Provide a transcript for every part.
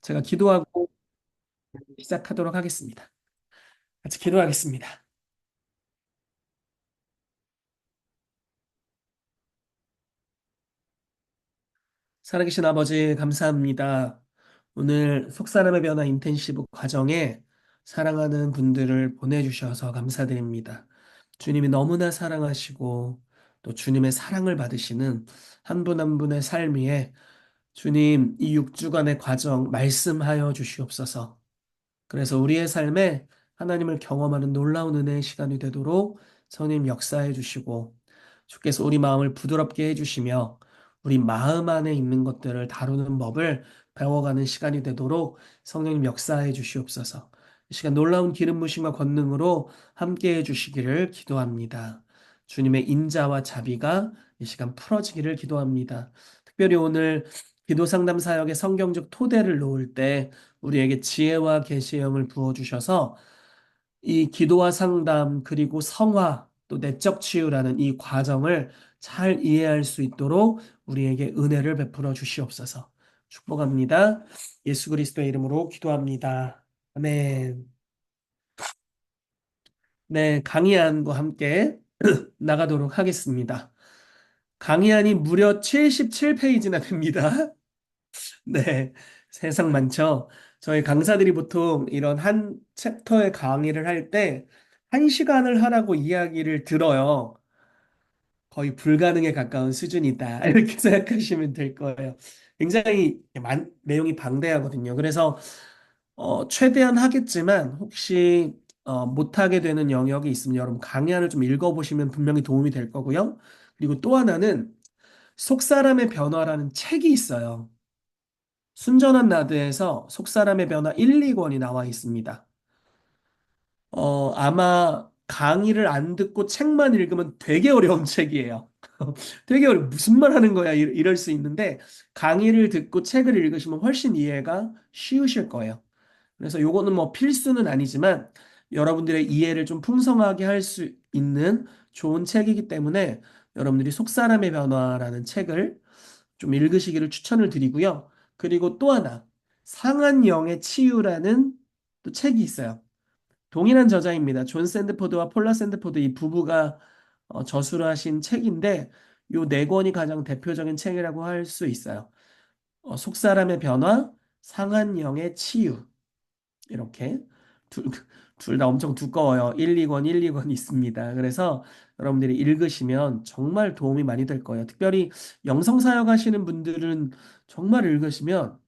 제가 기도하고 시작하도록 하겠습니다. 같이 기도하겠습니다. 살아계신 아버지, 감사합니다. 오늘 속사람의 변화 인텐시브 과정에 사랑하는 분들을 보내주셔서 감사드립니다. 주님이 너무나 사랑하시고 또 주님의 사랑을 받으시는 한 분 한 분의 삶 위에 주님 이 6주간의 과정 말씀하여 주시옵소서. 그래서 우리의 삶에 하나님을 경험하는 놀라운 은혜의 시간이 되도록 성님 역사해 주시고 주께서 우리 마음을 부드럽게 해주시며 우리 마음 안에 있는 것들을 다루는 법을 배워가는 시간이 되도록 성령님 역사해 주시옵소서. 이 시간 놀라운 기름 부심과 권능으로 함께 해 주시기를 기도합니다. 주님의 인자와 자비가 이 시간 풀어지기를 기도합니다. 특별히 오늘 기도 상담 사역의 성경적 토대를 놓을 때 우리에게 지혜와 계시의 영을 부어 주셔서 이 기도와 상담 그리고 성화 또 내적 치유라는 이 과정을 잘 이해할 수 있도록 우리에게 은혜를 베풀어 주시옵소서. 축복합니다. 예수 그리스도의 이름으로 기도합니다. 아멘. 네, 강의안과 함께 나가도록 하겠습니다. 강의안이 무려 77페이지나 됩니다. 네, 세상 많죠. 저희 강사들이 보통 이런 한 챕터의 강의를 할 때 한 시간을 하라고 이야기를 들어요. 거의 불가능에 가까운 수준이다. 이렇게 생각하시면 될 거예요. 굉장히 내용이 방대하거든요. 그래서 최대한 하겠지만 혹시 못하게 되는 영역이 있으면 여러분 강의안을 좀 읽어보시면 분명히 도움이 될 거고요. 그리고 또 하나는 속사람의 변화라는 책이 있어요. 순전한 나드에서 속사람의 변화 1, 2권이 나와 있습니다. 아마 강의를 안 듣고 책만 읽으면 되게 어려운 책이에요. 되게 무슨 말 하는 거야 이럴 수 있는데 강의를 듣고 책을 읽으시면 훨씬 이해가 쉬우실 거예요. 그래서 요거는 뭐 필수는 아니지만 여러분들의 이해를 좀 풍성하게 할 수 있는 좋은 책이기 때문에 여러분들이 속사람의 변화라는 책을 좀 읽으시기를 추천을 드리고요. 그리고 또 하나, 상한 영의 치유라는 또 책이 있어요. 동일한 저자입니다. 존 샌드포드와 폴라 샌드포드 이 부부가 저술을 하신 책인데 요 네 권이 가장 대표적인 책이라고 할 수 있어요. 속사람의 변화, 상한 영의 치유 이렇게 둘 다 엄청 두꺼워요. 1, 2권, 1, 2권 있습니다. 그래서 여러분들이 읽으시면 정말 도움이 많이 될 거예요. 특별히 영성 사역 하시는 분들은 정말 읽으시면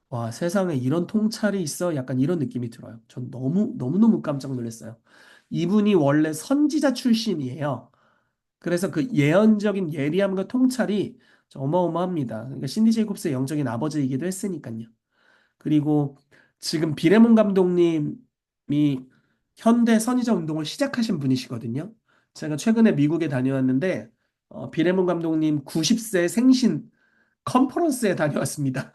와, 세상에 이런 통찰이 있어? 약간 이런 느낌이 들어요. 전 너무너무 깜짝 놀랐어요. 이분이 원래 선지자 출신이에요. 그래서 그 예언적인 예리함과 통찰이 어마어마합니다. 그러니까 신디 제이콥스의 영적인 아버지이기도 했으니까요. 그리고 지금 비레몬 감독님이 현대 선지자 운동을 시작하신 분이시거든요. 제가 최근에 미국에 다녀왔는데 비레몬 감독님 90세 생신 컨퍼런스에 다녀왔습니다.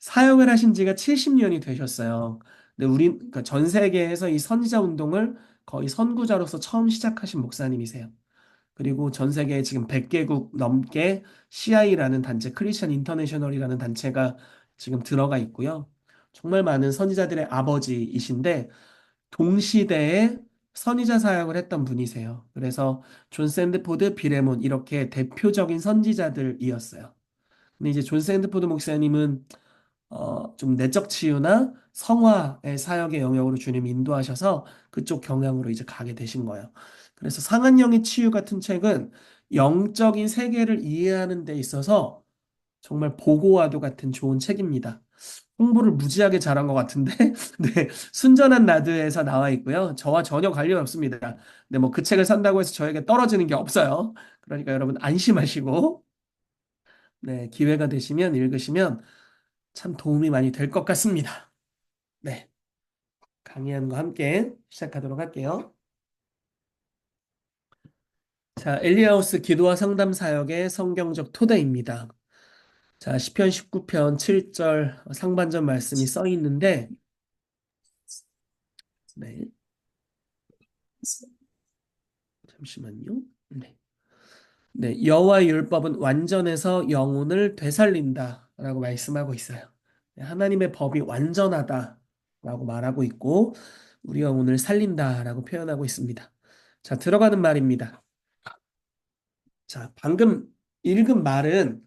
사역을 하신 지가 70년이 되셨어요. 근데 그러니까 전 세계에서 이 선지자 운동을 거의 선구자로서 처음 시작하신 목사님이세요. 그리고 전 세계에 지금 100개국 넘게 CI라는 단체, 크리스천 인터내셔널이라는 단체가 지금 들어가 있고요. 정말 많은 선지자들의 아버지이신데 동시대에 선지자 사역을 했던 분이세요. 그래서 존 샌드포드, 비레몬 이렇게 대표적인 선지자들이었어요. 근데 이제 존 샌드포드 목사님은 좀 내적 치유나 성화의 사역의 영역으로 주님이 인도하셔서 그쪽 경향으로 이제 가게 되신 거예요. 그래서 상한영의 치유 같은 책은 영적인 세계를 이해하는 데 있어서 정말 보고와도 같은 좋은 책입니다. 홍보를 무지하게 잘한 것 같은데, 네, 순전한 나드에서 나와 있고요. 저와 전혀 관련 없습니다. 근데 뭐 그 책을 산다고 해서 저에게 떨어지는 게 없어요. 그러니까 여러분 안심하시고, 네, 기회가 되시면 읽으시면 참 도움이 많이 될 것 같습니다. 네, 강의안과 함께 시작하도록 할게요. 자, 엘리야우스 기도와 상담 사역의 성경적 토대입니다. 자, 시편 19편 7절 상반절 말씀이 써 있는데, 네, 잠시만요. 네. 여호와의 율법은 완전해서 영혼을 되살린다라고 말씀하고 있어요. 하나님의 법이 완전하다라고 말하고 있고, 우리가 오늘 살린다라고 표현하고 있습니다. 자, 들어가는 말입니다. 자, 방금 읽은 말은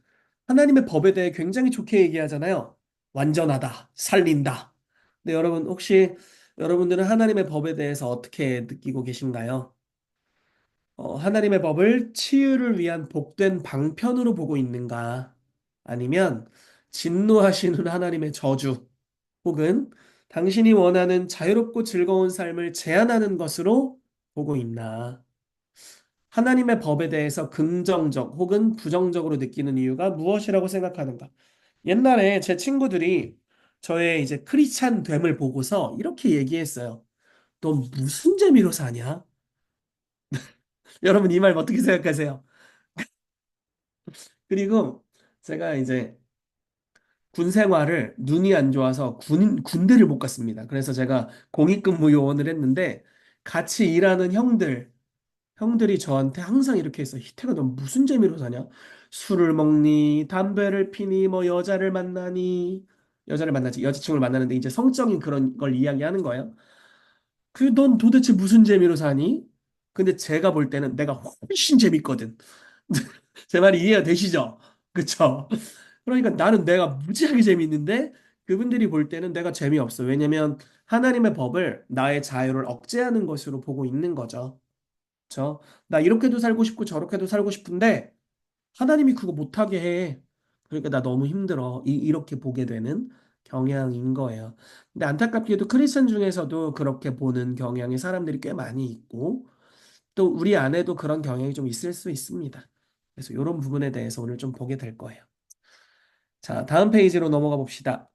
하나님의 법에 대해 굉장히 좋게 얘기하잖아요. 완전하다, 살린다. 근데 여러분, 혹시 여러분들은 하나님의 법에 대해서 어떻게 느끼고 계신가요? 하나님의 법을 치유를 위한 복된 방편으로 보고 있는가? 아니면 진노하시는 하나님의 저주, 혹은 당신이 원하는 자유롭고 즐거운 삶을 제한하는 것으로 보고 있나? 하나님의 법에 대해서 긍정적 혹은 부정적으로 느끼는 이유가 무엇이라고 생각하는가? 옛날에 제 친구들이 저의 이제 크리스찬 됨을 보고서 이렇게 얘기했어요. 너 무슨 재미로 사냐? 여러분 이 말 어떻게 생각하세요? 그리고 제가 이제 군 생활을 눈이 안 좋아서 군대를 못 갔습니다. 그래서 제가 공익근무 요원을 했는데 같이 일하는 형들이 저한테 항상 이렇게 했어. 희태가 너 무슨 재미로 사냐? 술을 먹니? 담배를 피니? 뭐 여자를 만나니? 여자를 만나지. 여자친구를 만나는데 이제 성적인 그런 걸 이야기하는 거예요. 그 넌 도대체 무슨 재미로 사니? 근데 제가 볼 때는 내가 훨씬 재밌거든. 제 말이 이해가 되시죠? 그쵸? 그러니까 나는 내가 무지하게 재밌는데 그분들이 볼 때는 내가 재미없어. 왜냐면 하나님의 법을 나의 자유를 억제하는 것으로 보고 있는 거죠. 그쵸? 나 이렇게도 살고 싶고 저렇게도 살고 싶은데 하나님이 그거 못하게 해. 그러니까 나 너무 힘들어. 이렇게 보게 되는 경향인 거예요. 근데 안타깝게도 크리스천 중에서도 그렇게 보는 경향의 사람들이 꽤 많이 있고 또 우리 안에도 그런 경향이 좀 있을 수 있습니다. 그래서 이런 부분에 대해서 오늘 좀 보게 될 거예요. 자, 다음 페이지로 넘어가 봅시다.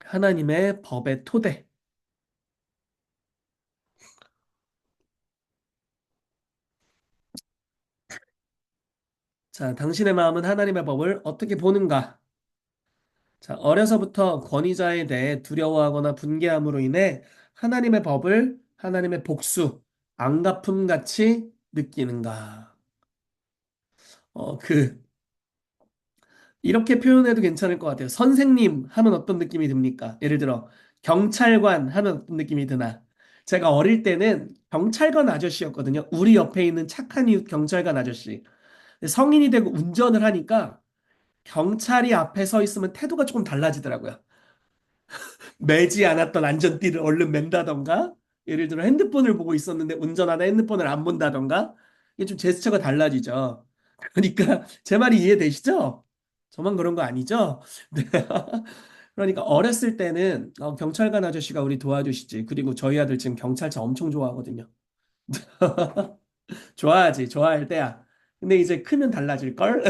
하나님의 법의 토대. 자, 당신의 마음은 하나님의 법을 어떻게 보는가? 자, 어려서부터 권위자에 대해 두려워하거나 분개함으로 인해 하나님의 법을 하나님의 복수, 앙가품 같이 느끼는가? 그 이렇게 표현해도 괜찮을 것 같아요. 선생님 하면 어떤 느낌이 듭니까? 예를 들어 경찰관 하면 어떤 느낌이 드나? 제가 어릴 때는 경찰관 아저씨였거든요. 우리 옆에 있는 착한 이웃 경찰관 아저씨. 근데 성인이 되고 운전을 하니까 경찰이 앞에 서 있으면 태도가 조금 달라지더라고요. 매지 않았던 안전띠를 얼른 맨다던가, 예를 들어 핸드폰을 보고 있었는데 운전하다 핸드폰을 안 본다던가, 이게 좀 제스처가 달라지죠. 그러니까 제 말이 이해되시죠? 저만 그런 거 아니죠? 네. 그러니까 어렸을 때는 경찰관 아저씨가 우리 도와주시지. 그리고 저희 아들 지금 경찰차 엄청 좋아하거든요. 좋아하지, 좋아할 때야. 근데 이제 크면 달라질걸?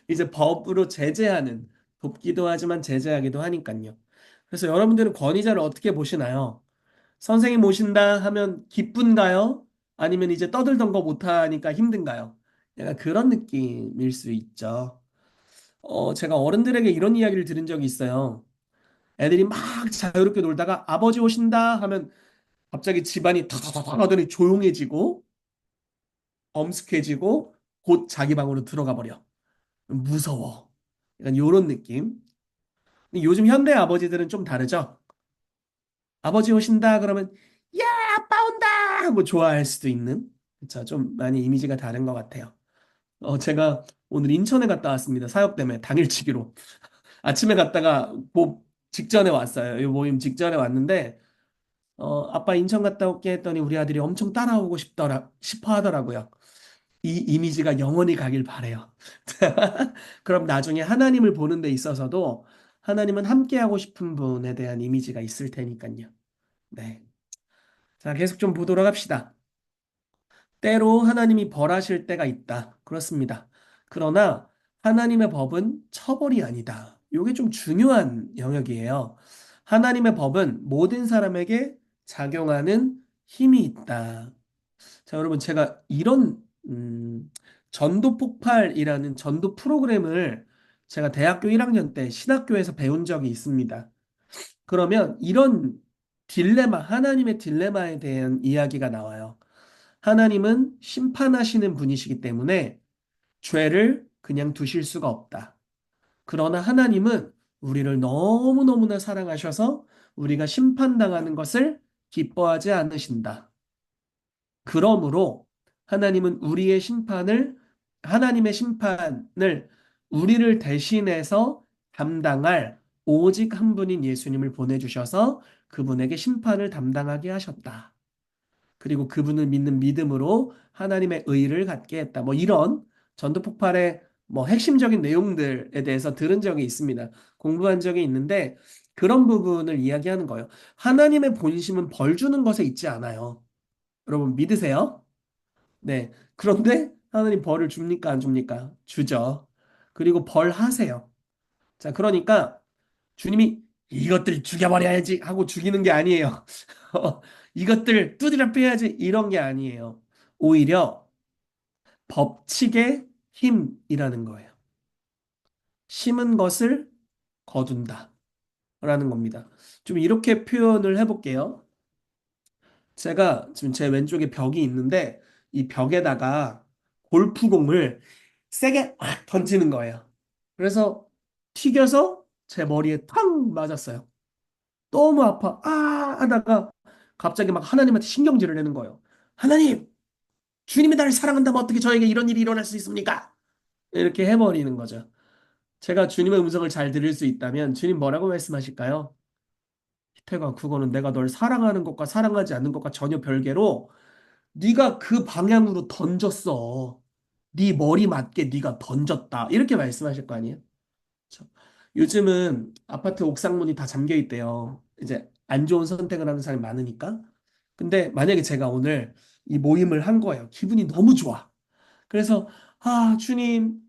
이제 법으로 제재하는, 돕기도 하지만 제재하기도 하니까요. 그래서 여러분들은 권위자를 어떻게 보시나요? 선생님 모신다 하면 기쁜가요? 아니면 이제 떠들던 거 못하니까 힘든가요? 약간 그런 느낌일 수 있죠. 제가 어른들에게 이런 이야기를 들은 적이 있어요. 애들이 막 자유롭게 놀다가 아버지 오신다 하면 갑자기 집안이 탁탁탁 하더니 조용해지고 엄숙해지고 곧 자기 방으로 들어가 버려. 무서워. 약간 요런 느낌. 근데 요즘 현대 아버지들은 좀 다르죠. 아버지 오신다 그러면 야 아빠 온다 하고 좋아할 수도 있는. 그쵸. 좀 많이 이미지가 다른 것 같아요. 제가 오늘 인천에 갔다 왔습니다. 사역 때문에 당일치기로. 아침에 갔다가 뭐 직전에 왔어요. 이 모임 직전에 왔는데 아빠 인천 갔다 올게 했더니 우리 아들이 엄청 따라오고 싶어 하더라고요. 이 이미지가 영원히 가길 바래요. 그럼 나중에 하나님을 보는 데 있어서도 하나님은 함께하고 싶은 분에 대한 이미지가 있을 테니까요. 네. 자, 계속 좀 보도록 합시다. 때로 하나님이 벌하실 때가 있다. 그렇습니다. 그러나 하나님의 법은 처벌이 아니다. 이게 좀 중요한 영역이에요. 하나님의 법은 모든 사람에게 작용하는 힘이 있다. 자, 여러분, 제가 이런 전도 폭발이라는 전도 프로그램을 제가 대학교 1학년 때 신학교에서 배운 적이 있습니다. 그러면 이런 딜레마, 하나님의 딜레마에 대한 이야기가 나와요. 하나님은 심판하시는 분이시기 때문에 죄를 그냥 두실 수가 없다. 그러나 하나님은 우리를 너무너무나 사랑하셔서 우리가 심판당하는 것을 기뻐하지 않으신다. 그러므로 하나님은 하나님의 심판을 우리를 대신해서 담당할 오직 한 분인 예수님을 보내주셔서 그분에게 심판을 담당하게 하셨다. 그리고 그분을 믿는 믿음으로 하나님의 의를 갖게 했다. 뭐 이런 전도폭발의 뭐 핵심적인 내용들에 대해서 들은 적이 있습니다. 공부한 적이 있는데 그런 부분을 이야기하는 거예요. 하나님의 본심은 벌 주는 것에 있지 않아요. 여러분 믿으세요? 네. 그런데 하나님 벌을 줍니까? 안 줍니까? 주죠. 그리고 벌하세요. 자, 그러니까 주님이 이것들 죽여버려야지 하고 죽이는 게 아니에요. 이것들 두드려 빼야지 이런 게 아니에요. 오히려 법칙의 힘이라는 거예요. 심은 것을 거둔다. 라는 겁니다. 좀 이렇게 표현을 해볼게요. 제가 지금 제 왼쪽에 벽이 있는데 이 벽에다가 골프공을 세게 막 던지는 거예요. 그래서 튀겨서 제 머리에 탕 맞았어요. 너무 아파. 아 하다가 갑자기 막 하나님한테 신경질을 내는 거예요. 하나님, 주님이 나를 사랑한다면 어떻게 저에게 이런 일이 일어날 수 있습니까? 이렇게 해버리는 거죠. 제가 주님의 음성을 잘 들을 수 있다면 주님 뭐라고 말씀하실까요? 희태가 그거는 내가 널 사랑하는 것과 사랑하지 않는 것과 전혀 별개로 네가 그 방향으로 던졌어. 네 머리 맞게 네가 던졌다. 이렇게 말씀하실 거 아니에요? 그렇죠? 요즘은 아파트 옥상문이 다 잠겨 있대요. 이제 안 좋은 선택을 하는 사람이 많으니까. 근데 만약에 제가 오늘 이 모임을 한 거예요. 기분이 너무 좋아. 그래서 아, 주님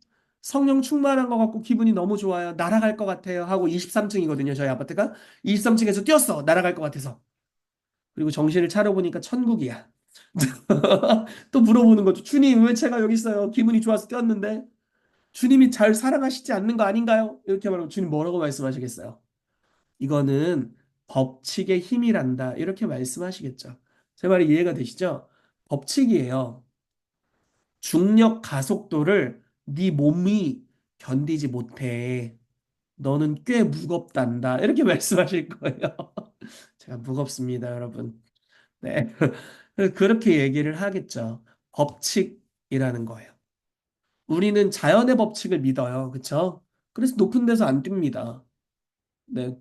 성령 충만한 것 같고 기분이 너무 좋아요. 날아갈 것 같아요. 하고 23층이거든요. 저희 아파트가. 23층에서 뛰었어. 날아갈 것 같아서. 그리고 정신을 차려보니까 천국이야. 또 물어보는 거죠. 주님, 왜 제가 여기 있어요? 기분이 좋아서 뛰었는데. 주님이 잘 사랑하시지 않는 거 아닌가요? 이렇게 말하면 주님 뭐라고 말씀하시겠어요? 이거는 법칙의 힘이란다. 이렇게 말씀하시겠죠. 제 말이 이해가 되시죠? 법칙이에요. 중력 가속도를 네 몸이 견디지 못해. 너는 꽤 무겁단다. 이렇게 말씀하실 거예요. 제가 무겁습니다, 여러분. 네. 그렇게 얘기를 하겠죠. 법칙이라는 거예요. 우리는 자연의 법칙을 믿어요. 그쵸? 그래서 높은 데서 안 뜁니다. 네.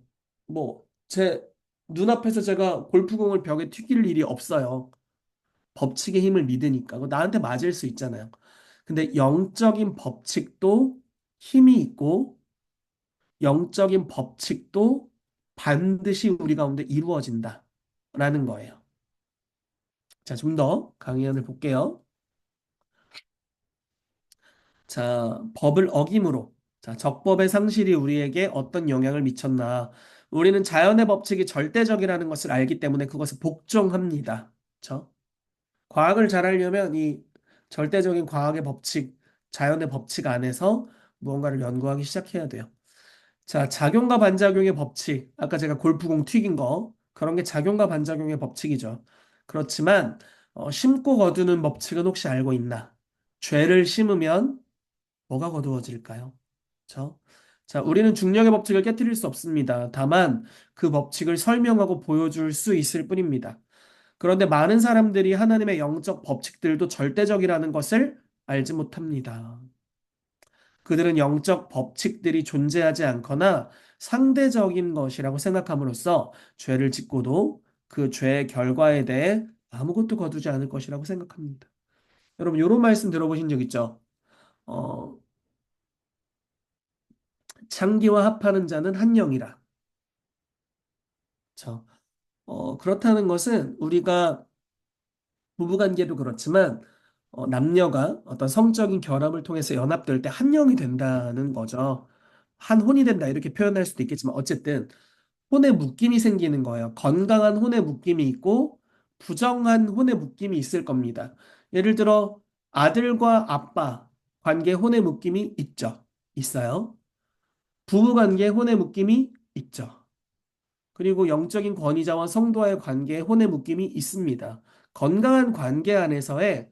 뭐, 제 눈앞에서 제가 골프공을 벽에 튀길 일이 없어요. 법칙의 힘을 믿으니까. 그거 나한테 맞을 수 있잖아요. 근데 영적인 법칙도 힘이 있고, 영적인 법칙도 반드시 우리 가운데 이루어진다. 라는 거예요. 자, 좀 더 강의안을 볼게요. 자, 법을 어김으로. 자, 적법의 상실이 우리에게 어떤 영향을 미쳤나. 우리는 자연의 법칙이 절대적이라는 것을 알기 때문에 그것을 복종합니다. 그렇죠? 과학을 잘하려면 이 절대적인 과학의 법칙, 자연의 법칙 안에서 무언가를 연구하기 시작해야 돼요. 자, 작용과 반작용의 법칙. 아까 제가 골프공 튀긴 거. 그런 게 작용과 반작용의 법칙이죠. 그렇지만 심고 거두는 법칙은 혹시 알고 있나? 죄를 심으면 뭐가 거두어질까요? 그렇죠? 자, 우리는 중력의 법칙을 깨뜨릴 수 없습니다. 다만 그 법칙을 설명하고 보여줄 수 있을 뿐입니다. 그런데 많은 사람들이 하나님의 영적 법칙들도 절대적이라는 것을 알지 못합니다. 그들은 영적 법칙들이 존재하지 않거나 상대적인 것이라고 생각함으로써 죄를 짓고도 그 죄의 결과에 대해 아무것도 거두지 않을 것이라고 생각합니다. 여러분, 이런 말씀 들어보신 적 있죠? 어, 창기와 합하는 자는 한 영이라. 그렇죠? 그렇다는 것은 우리가 부부관계도 그렇지만 남녀가 어떤 성적인 결합을 통해서 연합될 때 한 영이 된다는 거죠. 한 혼이 된다 이렇게 표현할 수도 있겠지만 어쨌든 혼의 묶임이 생기는 거예요. 건강한 혼의 묶임이 있고 부정한 혼의 묶임이 있을 겁니다. 예를 들어 아들과 아빠 관계 혼의 묶임이 있죠. 있어요. 부부 관계 혼의 묶임이 있죠. 그리고 영적인 권위자와 성도와의 관계에 혼의 묶임이 있습니다. 건강한 관계 안에서의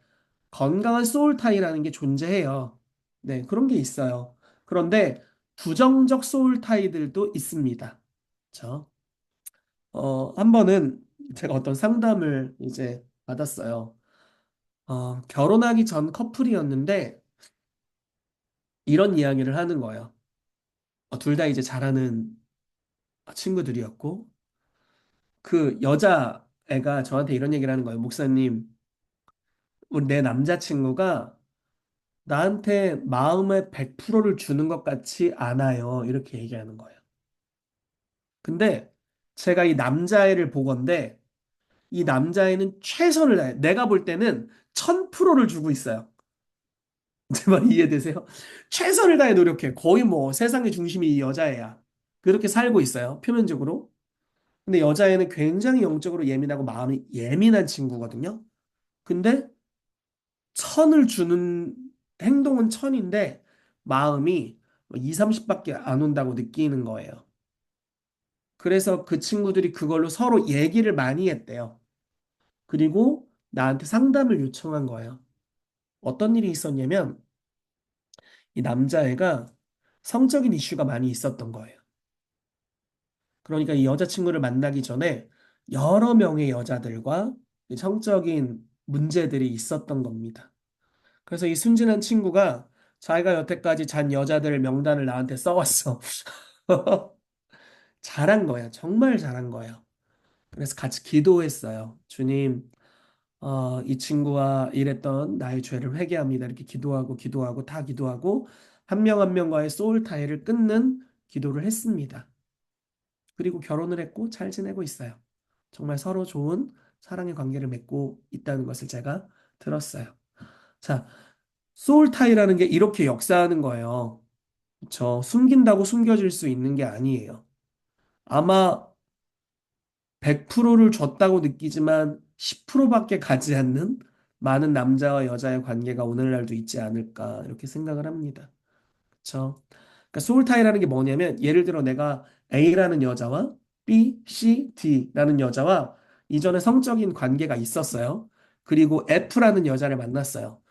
건강한 소울 타이라는 게 존재해요. 네, 그런 게 있어요. 그런데 부정적 소울 타이들도 있습니다. 그렇죠? 한 번은 제가 어떤 상담을 이제 받았어요. 결혼하기 전 커플이었는데 이런 이야기를 하는 거예요. 둘 다 이제 잘하는 친구들이었고 그 여자애가 저한테 이런 얘기를 하는 거예요. 목사님, 우리 내 남자친구가 나한테 마음의 100%를 주는 것 같지 않아요. 이렇게 얘기하는 거예요. 근데 제가 이 남자애를 보건대 이 남자애는 최선을 다해. 내가 볼 때는 1000%를 주고 있어요. 제 말 이해되세요? 최선을 다해 노력해. 거의 뭐 세상의 중심이 이 여자애야. 그렇게 살고 있어요. 표면적으로. 근데 여자애는 굉장히 영적으로 예민하고 마음이 예민한 친구거든요. 근데 천을 주는 행동은 천인데 마음이 2, 30밖에 안 온다고 느끼는 거예요. 그래서 그 친구들이 그걸로 서로 얘기를 많이 했대요. 그리고 나한테 상담을 요청한 거예요. 어떤 일이 있었냐면 이 남자애가 성적인 이슈가 많이 있었던 거예요. 그러니까 이 여자친구를 만나기 전에 여러 명의 여자들과 성적인 문제들이 있었던 겁니다. 그래서 이 순진한 친구가 자기가 여태까지 잔 여자들 명단을 나한테 써왔어. 잘한 거야. 정말 잘한 거예요. 그래서 같이 기도했어요. 주님, 이 친구와 일했던 나의 죄를 회개합니다. 이렇게 기도하고 기도하고 다 기도하고 한 명 한 명과의 소울 타이를 끊는 기도를 했습니다. 그리고 결혼을 했고 잘 지내고 있어요. 정말 서로 좋은 사랑의 관계를 맺고 있다는 것을 제가 들었어요. 자, 소울 타이라는 게 이렇게 역사하는 거예요. 숨긴다고 숨겨질 수 있는 게 아니에요. 아마 100%를 줬다고 느끼지만 10%밖에 가지 않는 많은 남자와 여자의 관계가 오늘날도 있지 않을까 이렇게 생각을 합니다. 그렇죠? 그러니까 소울타이라는 게 뭐냐면 예를 들어 내가 A라는 여자와 B, C, D라는 여자와 이전에 성적인 관계가 있었어요. 그리고 F라는 여자를 만났어요.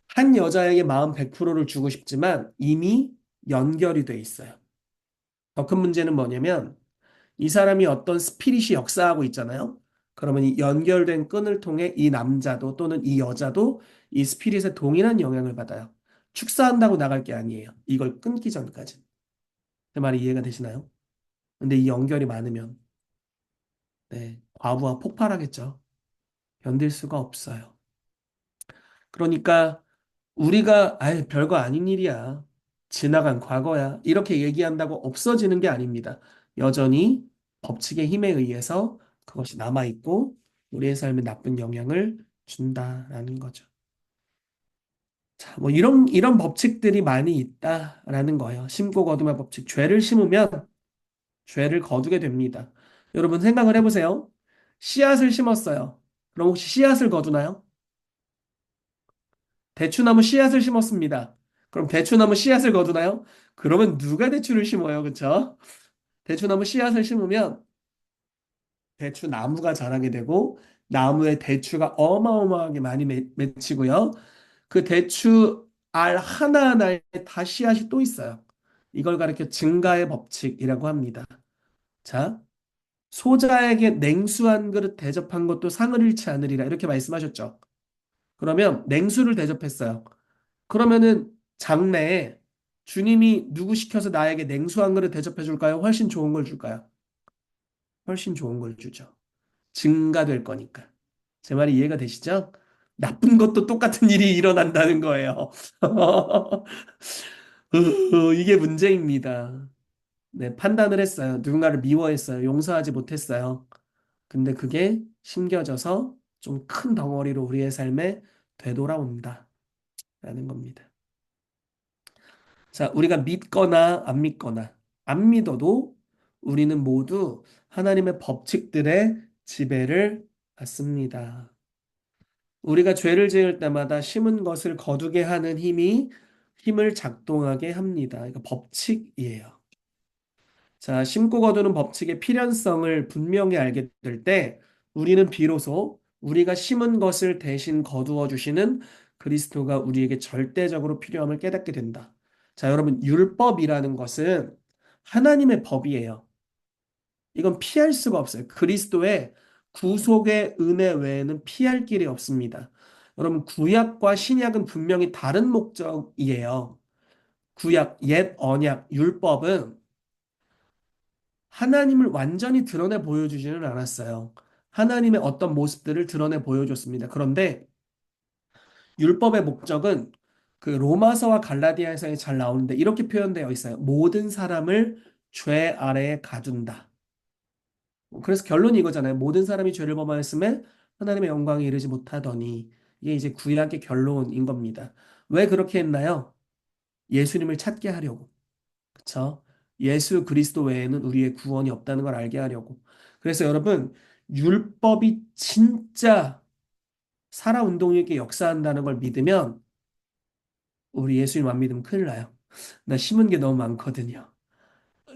한 여자에게 마음 100%를 주고 싶지만 이미 연결이 돼 있어요. 더 큰 문제는 뭐냐면 이 사람이 어떤 스피릿이 역사하고 있잖아요. 그러면 이 연결된 끈을 통해 이 남자도 또는 이 여자도 이 스피릿에 동일한 영향을 받아요. 축사한다고 나갈 게 아니에요. 이걸 끊기 전까지. 제 말이 이해가 되시나요? 근데 이 연결이 많으면 네, 과부하 폭발하겠죠. 견딜 수가 없어요. 그러니까 우리가 아예 별거 아닌 일이야. 지나간 과거야. 이렇게 얘기한다고 없어지는 게 아닙니다. 여전히 법칙의 힘에 의해서 그것이 남아있고 우리의 삶에 나쁜 영향을 준다라는 거죠. 자, 뭐 이런 법칙들이 많이 있다라는 거예요. 심고 거둠의 법칙. 죄를 심으면 죄를 거두게 됩니다. 여러분 생각을 해보세요. 씨앗을 심었어요. 그럼 혹시 씨앗을 거두나요? 대추나무 씨앗을 심었습니다. 그럼 대추나무 씨앗을 거두나요? 그러면 누가 대추를 심어요? 그쵸? 대추나무 씨앗을 심으면 대추나무가 자라게 되고 나무에 대추가 어마어마하게 많이 맺히고요. 그 대추 알 하나하나에 다 씨앗이 또 있어요. 이걸 가리켜 증가의 법칙이라고 합니다. 자, 소자에게 냉수 한 그릇 대접한 것도 상을 잃지 않으리라 이렇게 말씀하셨죠. 그러면 냉수를 대접했어요. 그러면은 장래에 주님이 누구 시켜서 나에게 냉수 한 그릇 대접해 줄까요? 훨씬 좋은 걸 줄까요? 훨씬 좋은 걸 주죠. 증가될 거니까. 제 말이 이해가 되시죠? 나쁜 것도 똑같은 일이 일어난다는 거예요. 이게 문제입니다. 네, 판단을 했어요. 누군가를 미워했어요. 용서하지 못했어요. 근데 그게 심겨져서 좀 큰 덩어리로 우리의 삶에 되돌아온다. 라는 겁니다. 자, 우리가 믿거나 안 믿거나 안 믿어도 우리는 모두 하나님의 법칙들의 지배를 받습니다. 우리가 죄를 지을 때마다 심은 것을 거두게 하는 힘을 작동하게 합니다. 이거 법칙이에요. 자, 심고 거두는 법칙의 필연성을 분명히 알게 될 때 우리는 비로소 우리가 심은 것을 대신 거두어 주시는 그리스도가 우리에게 절대적으로 필요함을 깨닫게 된다. 자, 여러분, 율법이라는 것은 하나님의 법이에요. 이건 피할 수가 없어요. 그리스도의 구속의 은혜 외에는 피할 길이 없습니다. 여러분, 구약과 신약은 분명히 다른 목적이에요. 구약, 옛 언약, 율법은 하나님을 완전히 드러내 보여주지는 않았어요. 하나님의 어떤 모습들을 드러내 보여줬습니다. 그런데 율법의 목적은 그 로마서와 갈라디아서에 잘 나오는데 이렇게 표현되어 있어요. 모든 사람을 죄 아래에 가둔다. 그래서 결론이 이거잖아요. 모든 사람이 죄를 범하였음에 하나님의 영광에 이르지 못하더니 이게 이제 구약의 결론인 겁니다. 왜 그렇게 했나요? 예수님을 찾게 하려고. 그쵸? 예수 그리스도 외에는 우리의 구원이 없다는 걸 알게 하려고. 그래서 여러분, 율법이 진짜 살아운동에게 역사한다는 걸 믿으면 우리 예수님 안 믿으면 큰일 나요. 나 심은 게 너무 많거든요.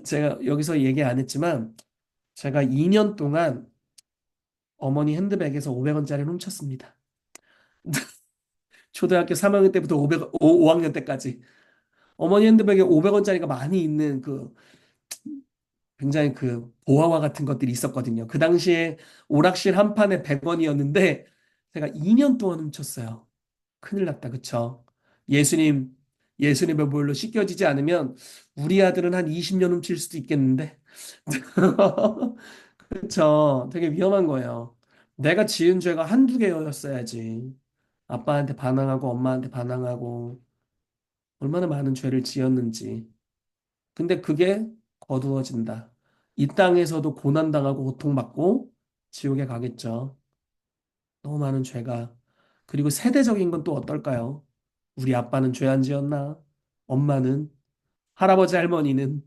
제가 여기서 얘기 안 했지만 제가 2년 동안 어머니 핸드백에서 500원짜리를 훔쳤습니다. 초등학교 3학년 때부터 5학년 때까지. 어머니 핸드백에 500원짜리가 많이 있는 그 굉장히 그 보화와 같은 것들이 있었거든요. 그 당시에 오락실 한 판에 100원이었는데 제가 2년 동안 훔쳤어요. 큰일 났다. 그쵸? 예수님, 예수님의 보혈로 씻겨지지 않으면 우리 아들은 한 20년 훔칠 수도 있겠는데. 그쵸? 되게 위험한 거예요. 내가 지은 죄가 한두 개였어야지. 아빠한테 반항하고 엄마한테 반항하고 얼마나 많은 죄를 지었는지. 근데 그게 거두어진다. 이 땅에서도 고난당하고 고통받고 지옥에 가겠죠. 너무 많은 죄가. 그리고 세대적인 건 또 어떨까요? 우리 아빠는 죄 안 지었나? 엄마는? 할아버지 할머니는?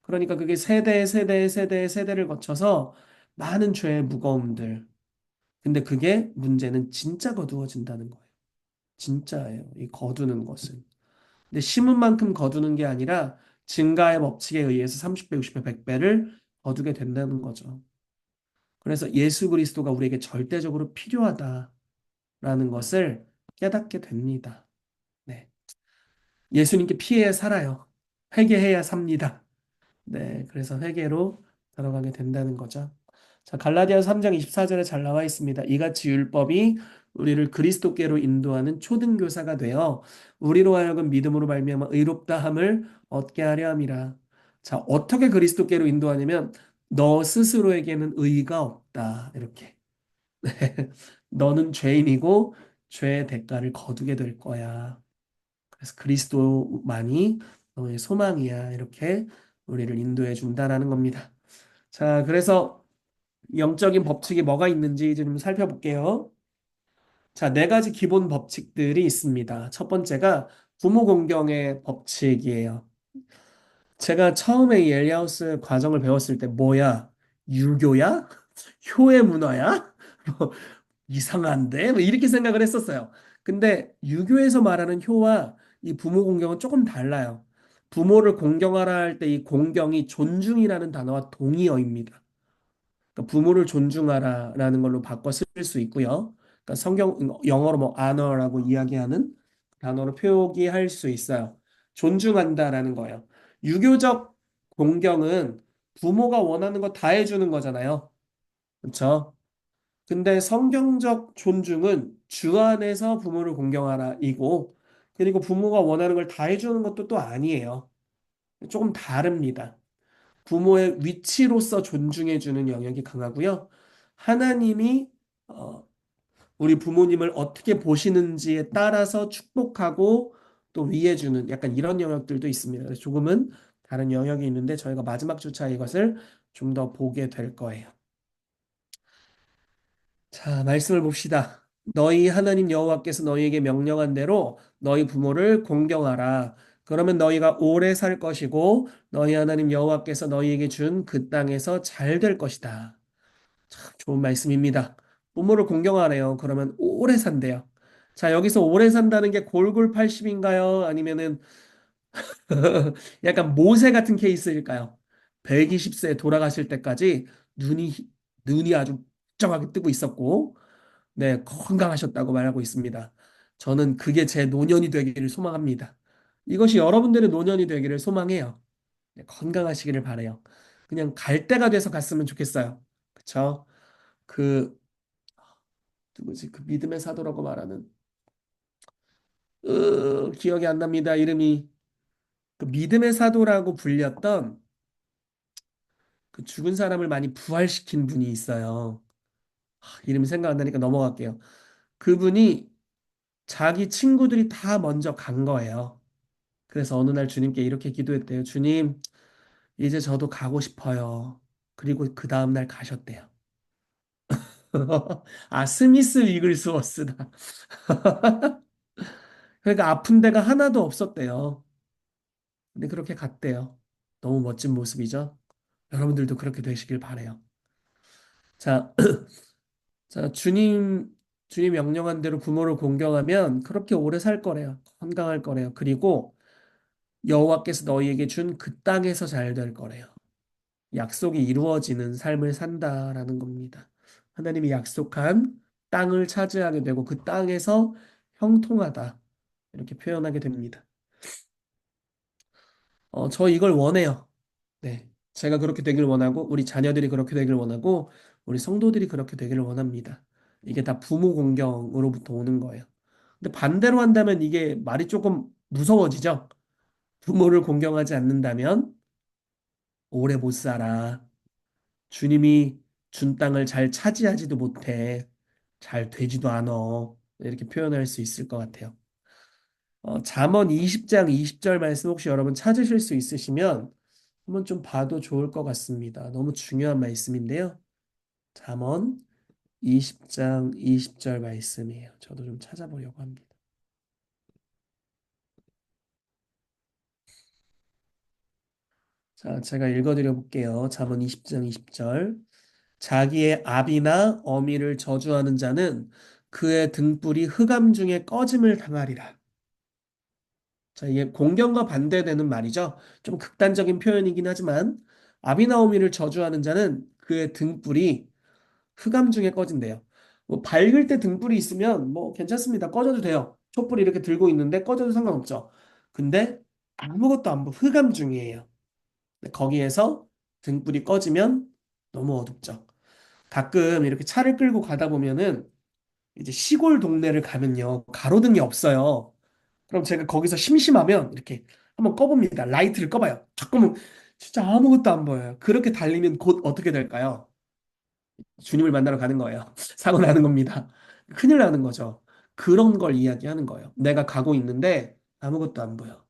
그러니까 그게 세대를 거쳐서 많은 죄의 무거움들. 근데 그게 문제는 진짜 거두어진다는 거예요. 진짜예요. 이 거두는 것은. 근데 심은 만큼 거두는 게 아니라 증가의 법칙에 의해서 30배, 60배, 100배를 거두게 된다는 거죠. 그래서 예수 그리스도가 우리에게 절대적으로 필요하다라는 것을 깨닫게 됩니다. 네. 예수님께 피해야 살아요. 회개해야 삽니다. 네. 그래서 회개로 들어가게 된다는 거죠. 자, 갈라디아서 3장 24절에 잘 나와 있습니다. 이같이 율법이 우리를 그리스도께로 인도하는 초등교사가 되어 우리로 하여금 믿음으로 말미암아 의롭다함을 얻게 하려 함이라. 자, 어떻게 그리스도께로 인도하냐면 너 스스로에게는 의가 없다. 이렇게. 너는 죄인이고 죄의 대가를 거두게 될 거야. 그래서 그리스도만이 너의 소망이야. 이렇게 우리를 인도해 준다라는 겁니다. 자, 그래서 영적인 법칙이 뭐가 있는지 좀 살펴볼게요. 자, 네 가지 기본 법칙들이 있습니다. 첫 번째가 부모 공경의 법칙이에요. 제가 처음에 이 엘리하우스 과정을 배웠을 때 뭐야? 유교야? 효의 문화야? 뭐 이상한데? 뭐 이렇게 생각을 했었어요. 근데 유교에서 말하는 효와 이 부모 공경은 조금 달라요. 부모를 공경하라 할 때 이 공경이 존중이라는 단어와 동의어입니다. 그러니까 부모를 존중하라라는 걸로 바꿔 쓸 수 있고요. 그러니까 성경 영어로 뭐 honor라고 이야기하는 단어로 표기할 수 있어요. 존중한다라는 거예요. 유교적 공경은 부모가 원하는 거 다 해주는 거잖아요. 그렇죠? 근데 성경적 존중은 주 안에서 부모를 공경하라이고, 그리고 부모가 원하는 걸 다 해주는 것도 또 아니에요. 조금 다릅니다. 부모의 위치로서 존중해주는 영역이 강하고요. 하나님이 어, 우리 부모님을 어떻게 보시는지에 따라서 축복하고 또 위해주는 약간 이런 영역들도 있습니다. 그래서 조금은 다른 영역이 있는데 저희가 마지막 주차에 이것을 좀 더 보게 될 거예요. 자, 말씀을 봅시다. 너희 하나님 여호와께서 너희에게 명령한 대로 너희 부모를 공경하라. 그러면 너희가 오래 살 것이고 너희 하나님 여호와께서 너희에게 준 그 땅에서 잘 될 것이다. 참 좋은 말씀입니다. 부모를 공경하래요. 그러면 오래 산대요. 자, 여기서 오래 산다는 게 골골 80인가요? 아니면은 약간 모세 같은 케이스일까요? 120세 돌아가실 때까지 눈이 눈이 아주 부정하게 뜨고 있었고 네, 건강하셨다고 말하고 있습니다. 저는 그게 제 노년이 되기를 소망합니다. 이것이 여러분들의 노년이 되기를 소망해요. 네, 건강하시기를 바래요. 그냥 갈 때가 돼서 갔으면 좋겠어요. 그쵸? 그 누구지? 그 믿음의 사도라고 말하는 기억이 안 납니다. 이름이 그 믿음의 사도라고 불렸던 그 죽은 사람을 많이 부활시킨 분이 있어요. 이름이 생각 안 나니까 넘어갈게요. 그분이 자기 친구들이 다 먼저 간 거예요. 그래서 어느 날 주님께 이렇게 기도했대요. 주님, 이제 저도 가고 싶어요. 그리고 그 다음날 가셨대요. 아, 스미스 위글스워스다. 그러니까 아픈 데가 하나도 없었대요. 근데 그렇게 갔대요. 너무 멋진 모습이죠? 여러분들도 그렇게 되시길 바래요. 자, 자, 주님 명령한 대로 부모를 공경하면 그렇게 오래 살 거래요. 건강할 거래요. 그리고 여호와께서 너희에게 준 그 땅에서 잘 될 거래요. 약속이 이루어지는 삶을 산다라는 겁니다. 하나님이 약속한 땅을 차지하게 되고 그 땅에서 형통하다. 이렇게 표현하게 됩니다. 저 이걸 원해요. 네. 제가 그렇게 되길 원하고, 우리 자녀들이 그렇게 되길 원하고, 우리 성도들이 그렇게 되기를 원합니다. 이게 다 부모 공경으로부터 오는 거예요. 근데 반대로 한다면 이게 말이 조금 무서워지죠? 부모를 공경하지 않는다면 오래 못 살아. 주님이 준 땅을 잘 차지하지도 못해. 잘 되지도 않아. 이렇게 표현할 수 있을 것 같아요. 잠언 20장 20절 말씀 혹시 여러분 찾으실 수 있으시면 한번 좀 봐도 좋을 것 같습니다. 너무 중요한 말씀인데요. 잠언 20장 20절 말씀이에요. 저도 좀 찾아보려고 합니다. 자, 제가 읽어드려 볼게요. 잠언 20장 20절. 자기의 아비나 어미를 저주하는 자는 그의 등불이 흑암 중에 꺼짐을 당하리라. 자, 이게 공경과 반대되는 말이죠. 좀 극단적인 표현이긴 하지만 아비나 어미를 저주하는 자는 그의 등불이 흑암 중에 꺼진대요. 뭐 밝을 때 등불이 있으면 뭐 괜찮습니다. 꺼져도 돼요. 촛불 이렇게 들고 있는데 꺼져도 상관없죠. 근데 아무것도 안 보고 흑암 중이에요. 거기에서 등불이 꺼지면 너무 어둡죠. 가끔 이렇게 차를 끌고 가다 보면은 이제 시골 동네를 가면요. 가로등이 없어요. 그럼 제가 거기서 심심하면 이렇게 한번 꺼봅니다. 라이트를 꺼봐요. 잠깐만 진짜 아무것도 안 보여요. 그렇게 달리면 곧 어떻게 될까요? 주님을 만나러 가는 거예요. 사고 나는 겁니다. 큰일 나는 거죠. 그런 걸 이야기하는 거예요. 내가 가고 있는데 아무것도 안 보여.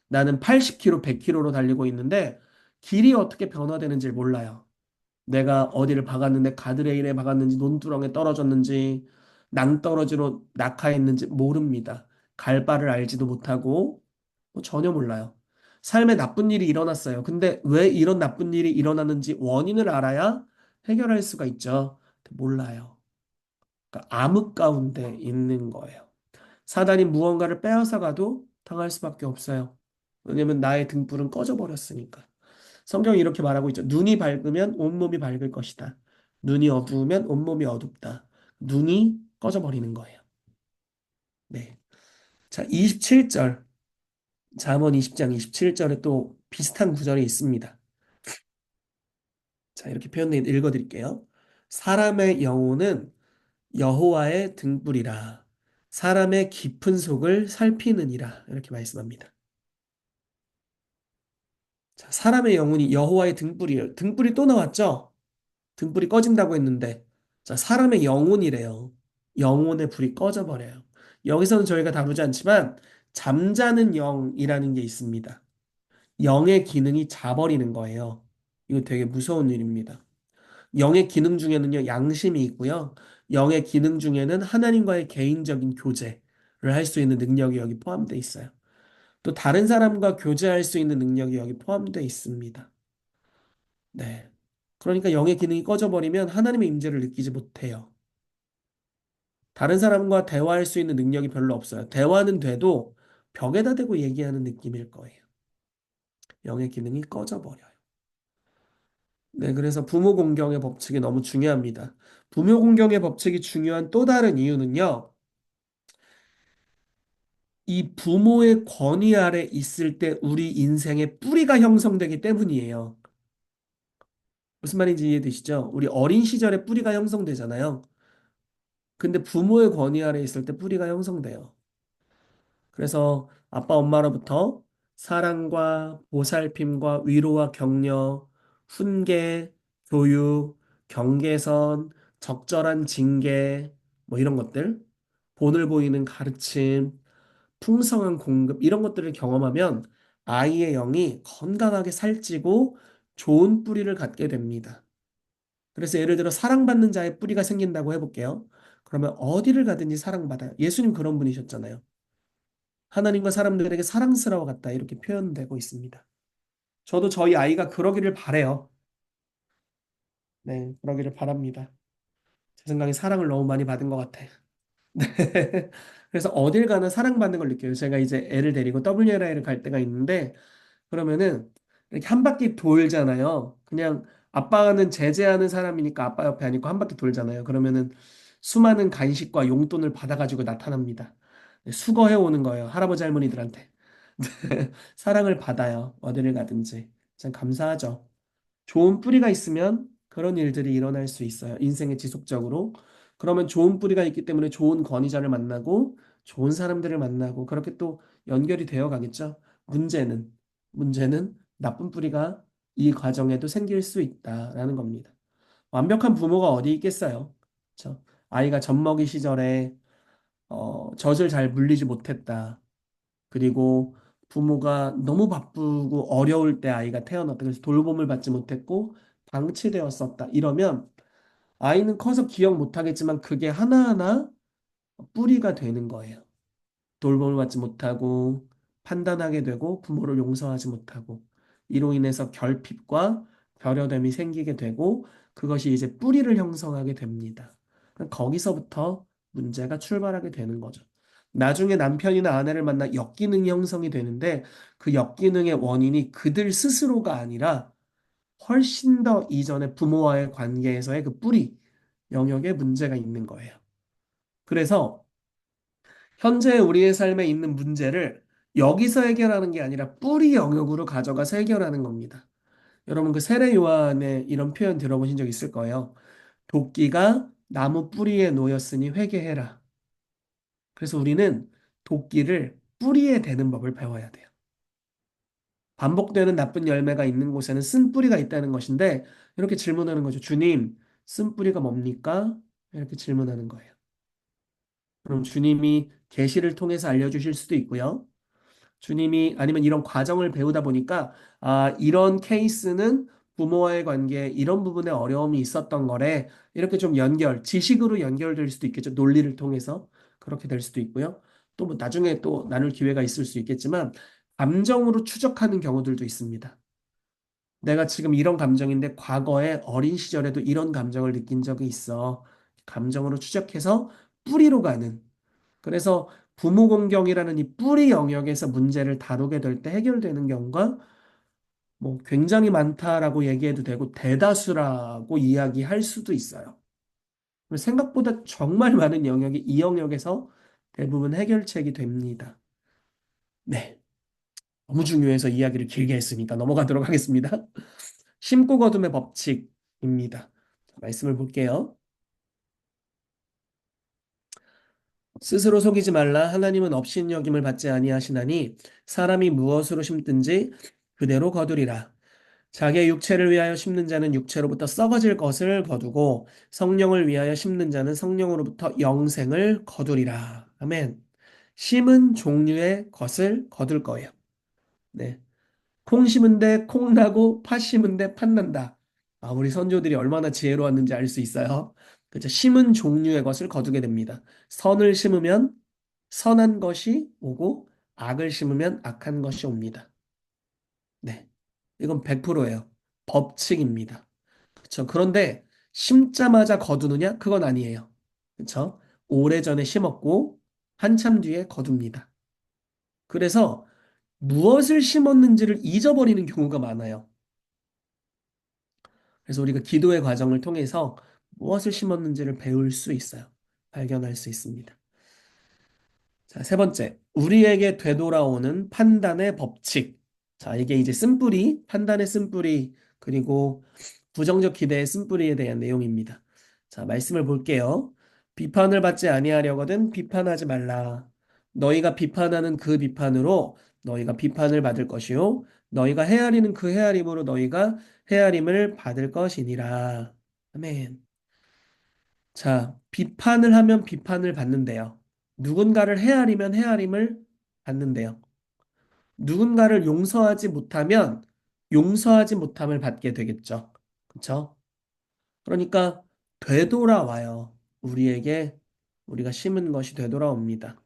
나는 80km, 100km로 달리고 있는데 길이 어떻게 변화되는지 몰라요. 내가 어디를 박았는데 가드레일에 박았는지 논두렁에 떨어졌는지 낭떠러지로 낙하했는지 모릅니다. 갈 바를 알지도 못하고 뭐 전혀 몰라요. 삶에 나쁜 일이 일어났어요. 근데 왜 이런 나쁜 일이 일어났는지 원인을 알아야 해결할 수가 있죠. 몰라요. 그러니까 암흑 가운데 있는 거예요. 사단이 무언가를 빼앗아 가도 당할 수밖에 없어요. 왜냐면 나의 등불은 꺼져 버렸으니까. 성경이 이렇게 말하고 있죠. 눈이 밝으면 온몸이 밝을 것이다. 눈이 어두우면 온몸이 어둡다. 눈이 꺼져 버리는 거예요. 네. 자, 27절. 잠언 20장 27절에 또 비슷한 구절이 있습니다. 자, 이렇게 표현해 읽어 드릴게요. 사람의 영혼은 여호와의 등불이라. 사람의 깊은 속을 살피느니라. 이렇게 말씀합니다. 자, 사람의 영혼이 여호와의 등불이에요. 등불이 또 나왔죠? 등불이 꺼진다고 했는데, 자, 사람의 영혼이래요. 영혼의 불이 꺼져버려요. 여기서는 저희가 다루지 않지만, 잠자는 영이라는 게 있습니다. 영의 기능이 자버리는 거예요. 이거 되게 무서운 일입니다. 영의 기능 중에는요, 양심이 있고요. 영의 기능 중에는 하나님과의 개인적인 교제를 할 수 있는 능력이 여기 포함되어 있어요. 또 다른 사람과 교제할 수 있는 능력이 여기 포함되어 있습니다. 네. 그러니까 영의 기능이 꺼져버리면 하나님의 임재를 느끼지 못해요. 다른 사람과 대화할 수 있는 능력이 별로 없어요. 대화는 돼도 벽에다 대고 얘기하는 느낌일 거예요. 영의 기능이 꺼져버려요. 네, 그래서 부모 공경의 법칙이 너무 중요합니다. 부모 공경의 법칙이 중요한 또 다른 이유는요. 이 부모의 권위 아래 있을 때 우리 인생의 뿌리가 형성되기 때문이에요. 무슨 말인지 이해되시죠? 우리 어린 시절에 뿌리가 형성되잖아요. 근데 부모의 권위 아래 있을 때 뿌리가 형성돼요. 그래서 아빠, 엄마로부터 사랑과 보살핌과 위로와 격려, 훈계, 교육, 경계선, 적절한 징계, 뭐 이런 것들, 본을 보이는 가르침, 풍성한 공급, 이런 것들을 경험하면 아이의 영이 건강하게 살찌고 좋은 뿌리를 갖게 됩니다. 그래서 예를 들어 사랑받는 자의 뿌리가 생긴다고 해볼게요. 그러면 어디를 가든지 사랑받아요. 예수님 그런 분이셨잖아요. 하나님과 사람들에게 사랑스러워 갔다 이렇게 표현되고 있습니다. 저도 저희 아이가 그러기를 바래요. 네, 그러기를 바랍니다. 제 생각에 사랑을 너무 많이 받은 것 같아요. 그래서 어딜 가나 사랑받는 걸 느껴요. 제가 이제 애를 데리고 WNI를 갈 때가 있는데 그러면은 이렇게 한 바퀴 돌잖아요. 그냥 아빠는 제재하는 사람이니까 아빠 옆에 아니고 한 바퀴 돌잖아요. 그러면은 수많은 간식과 용돈을 받아가지고 나타납니다. 네, 수거해 오는 거예요. 할아버지 할머니들한테. 사랑을 받아요. 어디를 가든지. 참 감사하죠. 좋은 뿌리가 있으면 그런 일들이 일어날 수 있어요. 인생에 지속적으로. 그러면 좋은 뿌리가 있기 때문에 좋은 권위자를 만나고 좋은 사람들을 만나고 그렇게 또 연결이 되어 가겠죠. 문제는 문제는 나쁜 뿌리가 이 과정에도 생길 수 있다라는 겁니다. 완벽한 부모가 어디 있겠어요. 그렇죠? 아이가 젖먹이 시절에 젖을 잘 물리지 못했다. 그리고 부모가 너무 바쁘고 어려울 때 아이가 태어났다. 그래서 돌봄을 받지 못했고 방치되었었다. 이러면 아이는 커서 기억 못하겠지만 그게 하나하나 뿌리가 되는 거예요. 돌봄을 받지 못하고 판단하게 되고 부모를 용서하지 못하고 이로 인해서 결핍과 결여됨이 생기게 되고 그것이 이제 뿌리를 형성하게 됩니다. 거기서부터 문제가 출발하게 되는 거죠. 나중에 남편이나 아내를 만나 역기능이 형성이 되는데 그 역기능의 원인이 그들 스스로가 아니라 훨씬 더 이전에 부모와의 관계에서의 그 뿌리 영역에 문제가 있는 거예요. 그래서 현재 우리의 삶에 있는 문제를 여기서 해결하는 게 아니라 뿌리 영역으로 가져가서 해결하는 겁니다. 여러분 그 세례 요한의 이런 표현 들어보신 적 있을 거예요. 도끼가 나무 뿌리에 놓였으니 회개해라. 그래서 우리는 도끼를 뿌리에 대는 법을 배워야 돼요. 반복되는 나쁜 열매가 있는 곳에는 쓴 뿌리가 있다는 것인데 이렇게 질문하는 거죠. 주님, 쓴 뿌리가 뭡니까? 이렇게 질문하는 거예요. 그럼 주님이 계시를 통해서 알려주실 수도 있고요. 주님이 아니면 이런 과정을 배우다 보니까 이런 케이스는 부모와의 관계에 이런 부분에 어려움이 있었던 거래. 이렇게 좀 지식으로 연결될 수도 있겠죠. 논리를 통해서 그렇게 될 수도 있고요. 또 뭐 나중에 또 나눌 기회가 있을 수 있겠지만 감정으로 추적하는 경우들도 있습니다. 내가 지금 이런 감정인데 과거에 어린 시절에도 이런 감정을 느낀 적이 있어. 감정으로 추적해서 뿌리로 가는. 그래서 부모 공경이라는 이 뿌리 영역에서 문제를 다루게 될 때 해결되는 경우가 뭐 굉장히 많다라고 얘기해도 되고 대다수라고 이야기할 수도 있어요. 생각보다 정말 많은 영역이 이 영역에서 대부분 해결책이 됩니다. 네. 너무 중요해서 이야기를 길게 했으니까 넘어가도록 하겠습니다. 심고 거둠의 법칙입니다. 말씀을 볼게요. 스스로 속이지 말라. 하나님은 업신여김을 받지 아니하시나니 사람이 무엇으로 심든지 그대로 거두리라. 자기의 육체를 위하여 심는 자는 육체로부터 썩어질 것을 거두고 성령을 위하여 심는 자는 성령으로부터 영생을 거두리라. 아멘. 심은 종류의 것을 거둘 거예요. 네. 콩 심은데 콩 나고 팥 심은데 팥 난다. 우리 선조들이 얼마나 지혜로웠는지 알 수 있어요. 그죠? 심은 종류의 것을 거두게 됩니다. 선을 심으면 선한 것이 오고 악을 심으면 악한 것이 옵니다. 네. 이건 100%예요. 법칙입니다. 그렇죠? 그런데 심자마자 거두느냐? 그건 아니에요. 그렇죠? 오래전에 심었고 한참 뒤에 거둡니다. 그래서 무엇을 심었는지를 잊어버리는 경우가 많아요. 그래서 우리가 기도의 과정을 통해서 무엇을 심었는지를 배울 수 있어요. 발견할 수 있습니다. 자, 세 번째. 우리에게 되돌아오는 판단의 법칙. 자, 이게 이제 쓴뿌리, 판단의 쓴뿌리, 그리고 부정적 기대의 쓴뿌리에 대한 내용입니다. 자, 말씀을 볼게요. 비판을 받지 아니하려거든 비판하지 말라. 너희가 비판하는 그 비판으로 너희가 비판을 받을 것이요. 너희가 헤아리는 그 헤아림으로 너희가 헤아림을 받을 것이니라. 아멘. 자, 비판을 하면 비판을 받는데요. 누군가를 헤아리면 헤아림을 받는데요. 누군가를 용서하지 못하면 용서하지 못함을 받게 되겠죠. 그렇죠? 그러니까 되돌아와요. 우리에게 우리가 심은 것이 되돌아옵니다.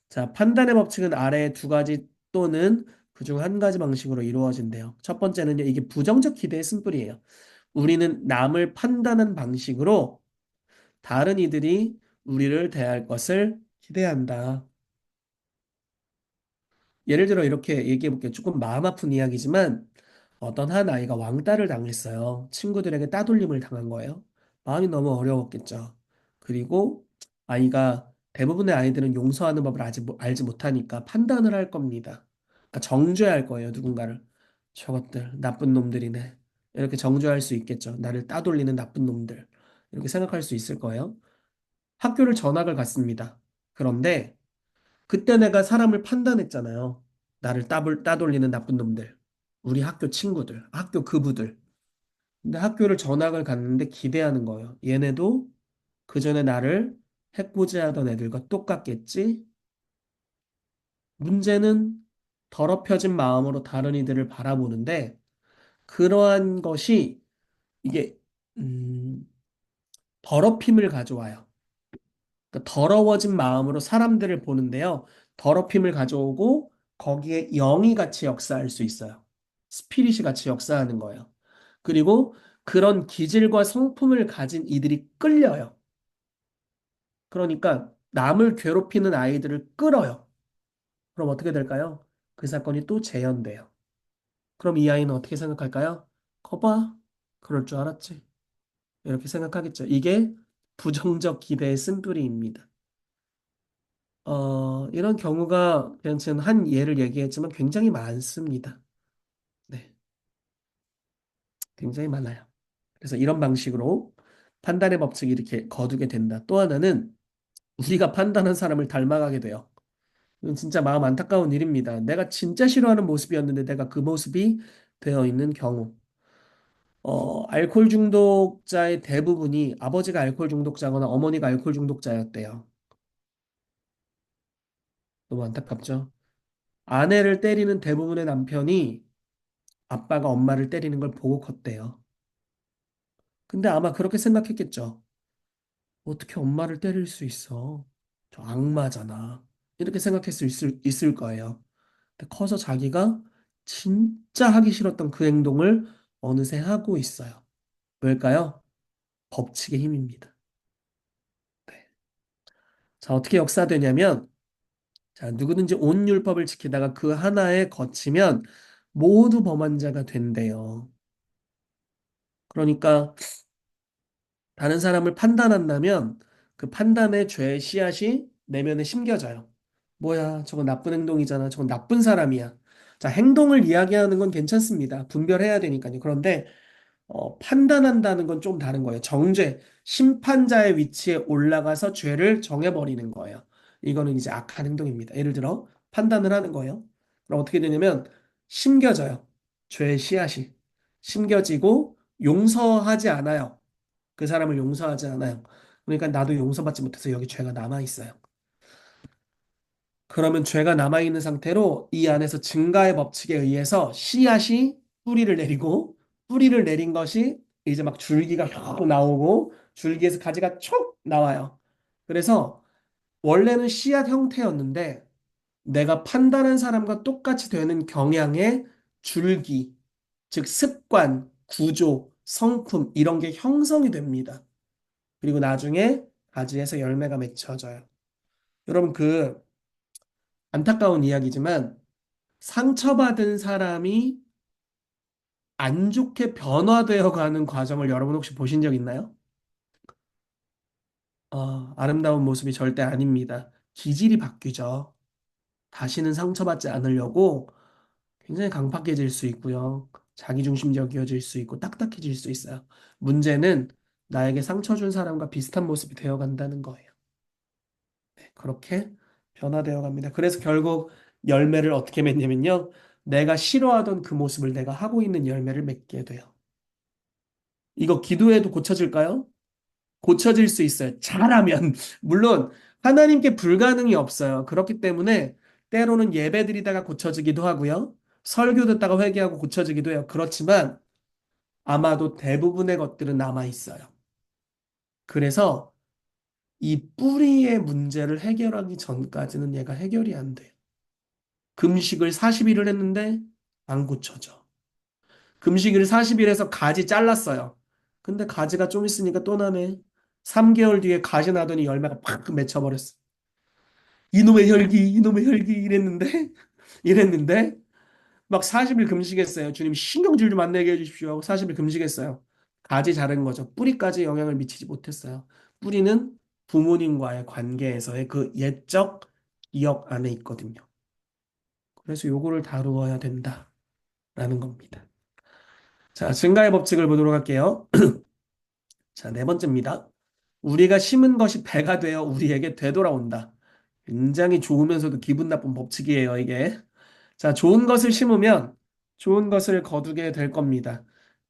자, 판단의 법칙은 아래 두 가지 또는 그중 한 가지 방식으로 이루어진대요. 첫 번째는요, 이게 부정적 기대의 쓴뿌리예요. 우리는 남을 판단한 방식으로 다른 이들이 우리를 대할 것을 기대한다. 예를 들어 이렇게 얘기해 볼게요. 조금 마음 아픈 이야기지만 어떤 한 아이가 왕따를 당했어요. 친구들에게 따돌림을 당한 거예요. 마음이 너무 어려웠겠죠. 그리고 아이가 대부분의 아이들은 용서하는 법을 아직 알지 못하니까 판단을 할 겁니다. 그러니까 정죄할 거예요, 누군가를. 저것들 나쁜 놈들이네. 이렇게 정죄할 수 있겠죠. 나를 따돌리는 나쁜 놈들. 이렇게 생각할 수 있을 거예요. 학교를 전학을 갔습니다. 그런데 그때 내가 사람을 판단했잖아요. 나를 따돌리는 나쁜 놈들. 우리 학교 친구들, 학교 그부들. 근데 학교를 전학을 갔는데 기대하는 거예요. 얘네도 그 전에 나를 해코지하던 애들과 똑같겠지? 문제는 더럽혀진 마음으로 다른 이들을 바라보는데 그러한 것이 이게 음, 더럽힘을 가져와요. 그러니까 더러워진 마음으로 사람들을 보는데요. 더럽힘을 가져오고 거기에 영이 같이 역사할 수 있어요. 스피릿이 같이 역사하는 거예요. 그리고 그런 기질과 성품을 가진 이들이 끌려요. 그러니까 남을 괴롭히는 아이들을 끌어요. 그럼 어떻게 될까요? 그 사건이 또 재현돼요. 그럼 이 아이는 어떻게 생각할까요? 거봐, 그럴 줄 알았지. 이렇게 생각하겠죠. 이게 부정적 기대의 쓴뿌리입니다. 이런 경우가 그냥 지금 한 예를 얘기했지만 굉장히 많습니다. 네, 굉장히 많아요. 그래서 이런 방식으로 판단의 법칙이 이렇게 거두게 된다. 또 하나는 우리가 판단한 사람을 닮아가게 돼요. 이건 진짜 마음 안타까운 일입니다. 내가 진짜 싫어하는 모습이었는데 내가 그 모습이 되어 있는 경우. 알코올 중독자의 대부분이 아버지가 알코올 중독자거나 어머니가 알코올 중독자였대요. 너무 안타깝죠? 아내를 때리는 대부분의 남편이 아빠가 엄마를 때리는 걸 보고 컸대요. 근데 아마 그렇게 생각했겠죠. 어떻게 엄마를 때릴 수 있어? 저 악마잖아. 이렇게 생각할 수 있을 거예요. 근데 커서 자기가 진짜 하기 싫었던 그 행동을 어느새 하고 있어요. 왜일까요? 법칙의 힘입니다. 네. 자, 어떻게 역사되냐면, 자, 누구든지 온 율법을 지키다가 그 하나에 거치면 모두 범한 자가 된대요. 그러니까 다른 사람을 판단한다면 그 판단의 죄의 씨앗이 내면에 심겨져요. 뭐야, 저건 나쁜 행동이잖아. 저건 나쁜 사람이야. 자, 행동을 이야기하는 건 괜찮습니다. 분별해야 되니까요. 그런데 판단한다는 건 좀 다른 거예요. 정죄, 심판자의 위치에 올라가서 죄를 정해버리는 거예요. 이거는 이제 악한 행동입니다. 예를 들어 판단을 하는 거예요. 그럼 어떻게 되냐면 심겨져요. 죄의 씨앗이 심겨지고 용서하지 않아요. 그 사람을 용서하지 않아요. 그러니까 나도 용서받지 못해서 여기 죄가 남아 있어요. 그러면 죄가 남아 있는 상태로 이 안에서 증가의 법칙에 의해서 씨앗이 뿌리를 내리고 뿌리를 내린 것이 이제 막 줄기가 쭉 나오고 줄기에서 가지가 촉 나와요. 그래서 원래는 씨앗 형태였는데 내가 판단한 사람과 똑같이 되는 경향의 줄기, 즉 습관, 구조, 성품 이런 게 형성이 됩니다. 그리고 나중에 가지에서 열매가 맺혀져요. 여러분 그 안타까운 이야기지만 상처받은 사람이 안 좋게 변화되어 가는 과정을 여러분 혹시 보신 적 있나요? 아름다운 모습이 절대 아닙니다. 기질이 바뀌죠. 다시는 상처받지 않으려고 굉장히 강팍해질 수 있고요. 자기중심적이어질 수 있고 딱딱해질 수 있어요. 문제는 나에게 상처 준 사람과 비슷한 모습이 되어 간다는 거예요. 네, 그렇게 변화되어 갑니다. 그래서 결국 열매를 어떻게 맺냐면요. 내가 싫어하던 그 모습을 내가 하고 있는 열매를 맺게 돼요. 이거 기도해도 고쳐질까요? 고쳐질 수 있어요. 잘하면. 물론 하나님께 불가능이 없어요. 그렇기 때문에 때로는 예배 드리다가 고쳐지기도 하고요. 설교 듣다가 회개하고 고쳐지기도 해요. 그렇지만 아마도 대부분의 것들은 남아 있어요. 그래서 이 뿌리의 문제를 해결하기 전까지는 얘가 해결이 안 돼요. 금식을 40일을 했는데 안 고쳐져. 금식을 40일 해서 가지 잘랐어요. 근데 가지가 좀 있으니까 또 나네. 3개월 뒤에 가지 나더니 열매가 팍 맺혀버렸어. 이놈의 혈기, 이놈의 혈기 이랬는데 막 40일 금식했어요. 주님 신경질 좀 안 내게 해주십시오 하고 40일 금식했어요. 가지 자른 거죠. 뿌리까지 영향을 미치지 못했어요. 뿌리는 부모님과의 관계에서의 그 옛적 기억 안에 있거든요. 그래서 요거를 다루어야 된다라는 겁니다. 자, 증가의 법칙을 보도록 할게요. 자, 네 번째입니다. 우리가 심은 것이 배가 되어 우리에게 되돌아온다. 굉장히 좋으면서도 기분 나쁜 법칙이에요, 이게. 자, 좋은 것을 심으면 좋은 것을 거두게 될 겁니다.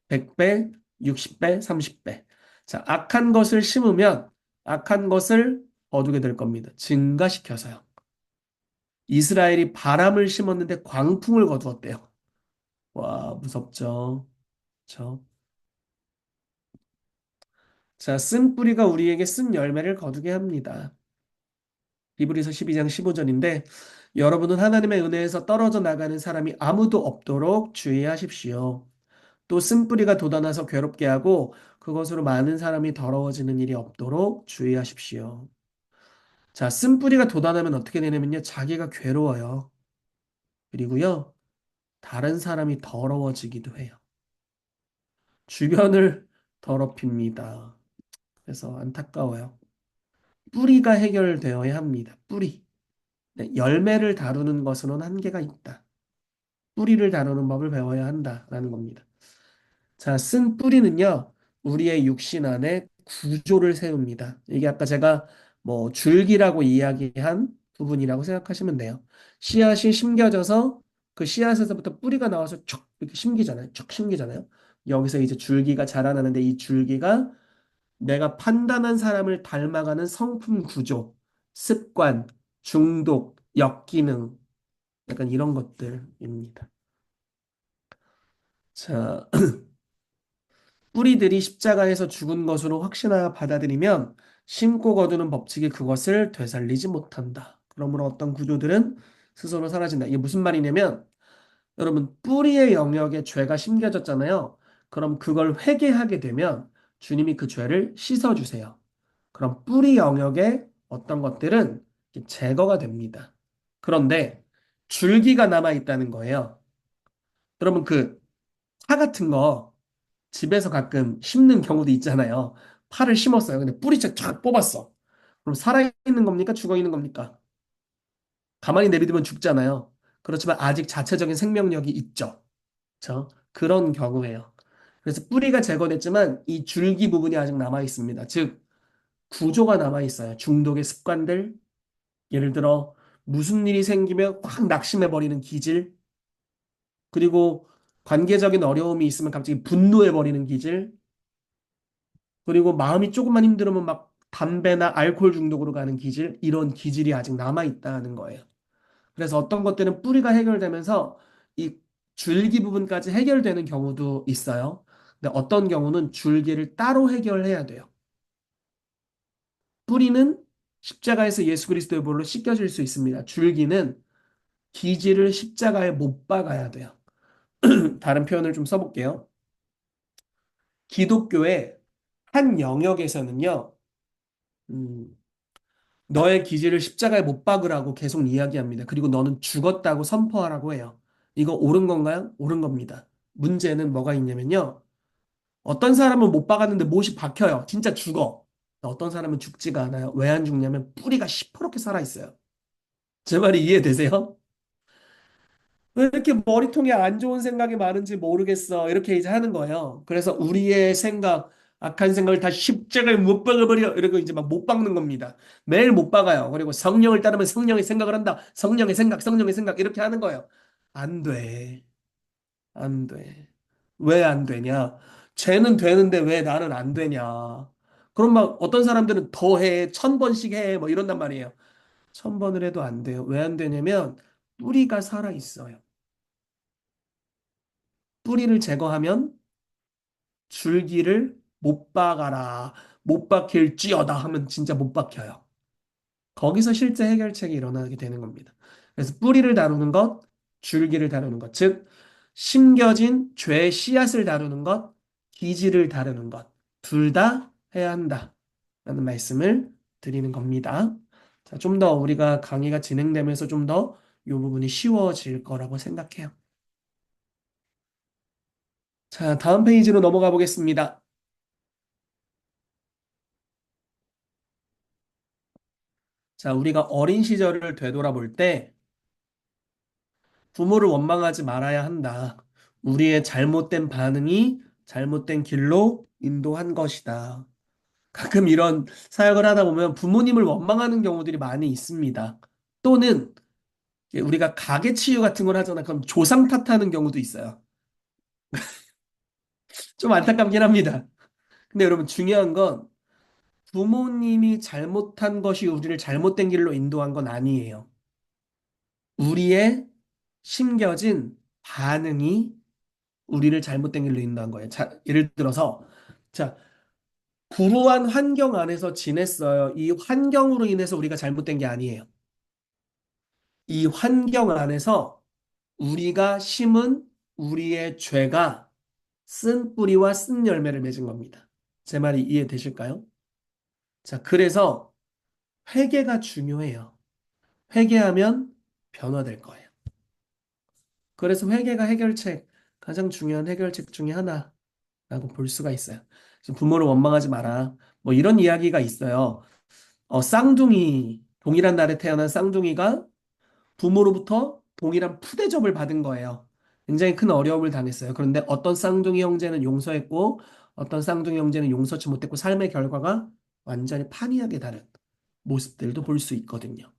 100배, 60배, 30배. 자, 악한 것을 심으면 악한 것을 거두게 될 겁니다. 증가시켜서요. 이스라엘이 바람을 심었는데 광풍을 거두었대요. 와, 무섭죠. 그렇죠? 자, 쓴 뿌리가 우리에게 쓴 열매를 거두게 합니다. 히브리서 12장 15절인데 여러분은 하나님의 은혜에서 떨어져 나가는 사람이 아무도 없도록 주의하십시오. 또 쓴뿌리가 돋아나서 괴롭게 하고 그것으로 많은 사람이 더러워지는 일이 없도록 주의하십시오. 자, 쓴뿌리가 돋아나면 어떻게 되냐면요. 자기가 괴로워요. 그리고요. 다른 사람이 더러워지기도 해요. 주변을 더럽힙니다. 그래서 안타까워요. 뿌리가 해결되어야 합니다. 뿌리. 네, 열매를 다루는 것으로는 한계가 있다. 뿌리를 다루는 법을 배워야 한다라는 겁니다. 자, 쓴 뿌리는요, 우리의 육신 안에 구조를 세웁니다. 이게 아까 제가 뭐 줄기라고 이야기한 부분이라고 생각하시면 돼요. 씨앗이 심겨져서 그 씨앗에서부터 뿌리가 나와서 쭉 이렇게 심기잖아요. 쭉 심기잖아요. 여기서 이제 줄기가 자라나는데 이 줄기가 내가 판단한 사람을 닮아가는 성품 구조, 습관, 중독, 역기능, 약간 이런 것들입니다. 자, 뿌리들이 십자가에서 죽은 것으로 확신하여 받아들이면 심고 거두는 법칙이 그것을 되살리지 못한다. 그러므로 어떤 구조들은 스스로 사라진다. 이게 무슨 말이냐면 여러분 뿌리의 영역에 죄가 심겨졌잖아요. 그럼 그걸 회개하게 되면 주님이 그 죄를 씻어주세요. 그럼 뿌리 영역에 어떤 것들은 제거가 됩니다. 그런데 줄기가 남아 있다는 거예요. 여러분 그 파 같은 거 집에서 가끔 심는 경우도 있잖아요. 파를 심었어요. 근데 뿌리째 쫙 뽑았어. 그럼 살아있는 겁니까? 죽어있는 겁니까? 가만히 내비두면 죽잖아요. 그렇지만 아직 자체적인 생명력이 있죠. 그렇죠? 그런 경우예요. 그래서 뿌리가 제거됐지만 이 줄기 부분이 아직 남아 있습니다. 즉 구조가 남아 있어요. 중독의 습관들, 예를 들어 무슨 일이 생기면 확 낙심해 버리는 기질, 그리고 관계적인 어려움이 있으면 갑자기 분노해 버리는 기질, 그리고 마음이 조금만 힘들으면 막 담배나 알코올 중독으로 가는 기질, 이런 기질이 아직 남아 있다는 거예요. 그래서 어떤 것들은 뿌리가 해결되면서 이 줄기 부분까지 해결되는 경우도 있어요. 근데 어떤 경우는 줄기를 따로 해결해야 돼요. 뿌리는 십자가에서 예수 그리스도의 볼로 씻겨질 수 있습니다. 줄기는 기질을 십자가에 못 박아야 돼요. 다른 표현을 좀 써볼게요. 기독교의 한 영역에서는요, 음, 너의 기질을 십자가에 못 박으라고 계속 이야기합니다. 그리고 너는 죽었다고 선포하라고 해요. 이거 옳은 건가요? 옳은 겁니다. 문제는 뭐가 있냐면요. 어떤 사람은 못 박았는데 못이 박혀요. 진짜 죽어. 어떤 사람은 죽지가 않아요. 왜 안 죽냐면 뿌리가 시퍼렇게 살아있어요. 제 말이 이해되세요? 왜 이렇게 머리통에 안 좋은 생각이 많은지 모르겠어. 이렇게 이제 하는 거예요. 그래서 우리의 생각, 악한 생각을 다 십자가에 못 박아버려. 이러고 이제 막 못 박는 겁니다. 매일 못 박아요. 그리고 성령을 따르면 성령의 생각을 한다. 성령의 생각, 성령의 생각. 이렇게 하는 거예요. 안 돼. 안 돼. 왜 안 되냐? 쟤는 되는데 왜 나는 안 되냐? 그럼 막 어떤 사람들은 더 해, 1000번씩 해, 뭐 이런단 말이에요. 1000번을 해도 안 돼요. 왜 안 되냐면 뿌리가 살아 있어요. 뿌리를 제거하면 줄기를 못 박아라. 못 박힐지어다 하면 진짜 못 박혀요. 거기서 실제 해결책이 일어나게 되는 겁니다. 그래서 뿌리를 다루는 것, 줄기를 다루는 것, 즉 심겨진 죄의 씨앗을 다루는 것, 기지를 다루는 것, 둘 다 해야 한다. 라는 말씀을 드리는 겁니다. 자, 좀 더 우리가 강의가 진행되면서 좀 더 이 부분이 쉬워질 거라고 생각해요. 자, 다음 페이지로 넘어가 보겠습니다. 자, 우리가 어린 시절을 되돌아볼 때 부모를 원망하지 말아야 한다. 우리의 잘못된 반응이 잘못된 길로 인도한 것이다. 가끔 이런 사역을 하다 보면 부모님을 원망하는 경우들이 많이 있습니다. 또는 우리가 가계 치유 같은 걸 하잖아. 그럼 조상 탓하는 경우도 있어요. 좀 안타깝긴 합니다. 근데 여러분 중요한 건 부모님이 잘못한 것이 우리를 잘못된 길로 인도한 건 아니에요. 우리의 심겨진 반응이 우리를 잘못된 길로 인도한 거예요. 자, 예를 들어서, 자, 불우한 환경 안에서 지냈어요. 이 환경으로 인해서 우리가 잘못된 게 아니에요. 이 환경 안에서 우리가 심은 우리의 죄가 쓴 뿌리와 쓴 열매를 맺은 겁니다. 제 말이 이해되실까요? 자, 그래서 회개가 중요해요. 회개하면 변화될 거예요. 그래서 회개가 해결책, 가장 중요한 해결책 중에 하나라고 볼 수가 있어요. 지금 부모를 원망하지 마라. 뭐 이런 이야기가 있어요. 쌍둥이, 동일한 날에 태어난 쌍둥이가 부모로부터 동일한 푸대접을 받은 거예요. 굉장히 큰 어려움을 당했어요. 그런데 어떤 쌍둥이 형제는 용서했고, 어떤 쌍둥이 형제는 용서치 못했고, 삶의 결과가 완전히 판이하게 다른 모습들도 볼 수 있거든요.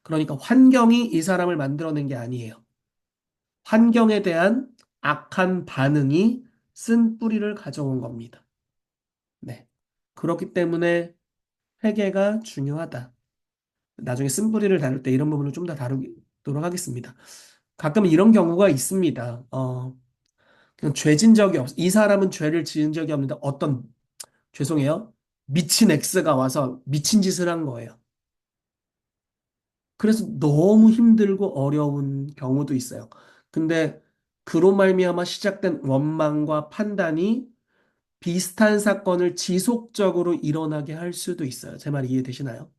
그러니까 환경이 이 사람을 만들어낸 게 아니에요. 환경에 대한 악한 반응이 쓴 뿌리를 가져온 겁니다. 네. 그렇기 때문에 회개가 중요하다. 나중에 쓴뿌리를 다룰 때 이런 부분을 좀 더 다루도록 하겠습니다. 가끔 이런 경우가 있습니다. 그냥 죄진 적이 이 사람은 죄를 지은 적이 없는데 죄송해요. 미친 X가 와서 미친 짓을 한 거예요. 그래서 너무 힘들고 어려운 경우도 있어요. 근데 그로 말미암아 시작된 원망과 판단이 비슷한 사건을 지속적으로 일어나게 할 수도 있어요. 제 말이 이해되시나요?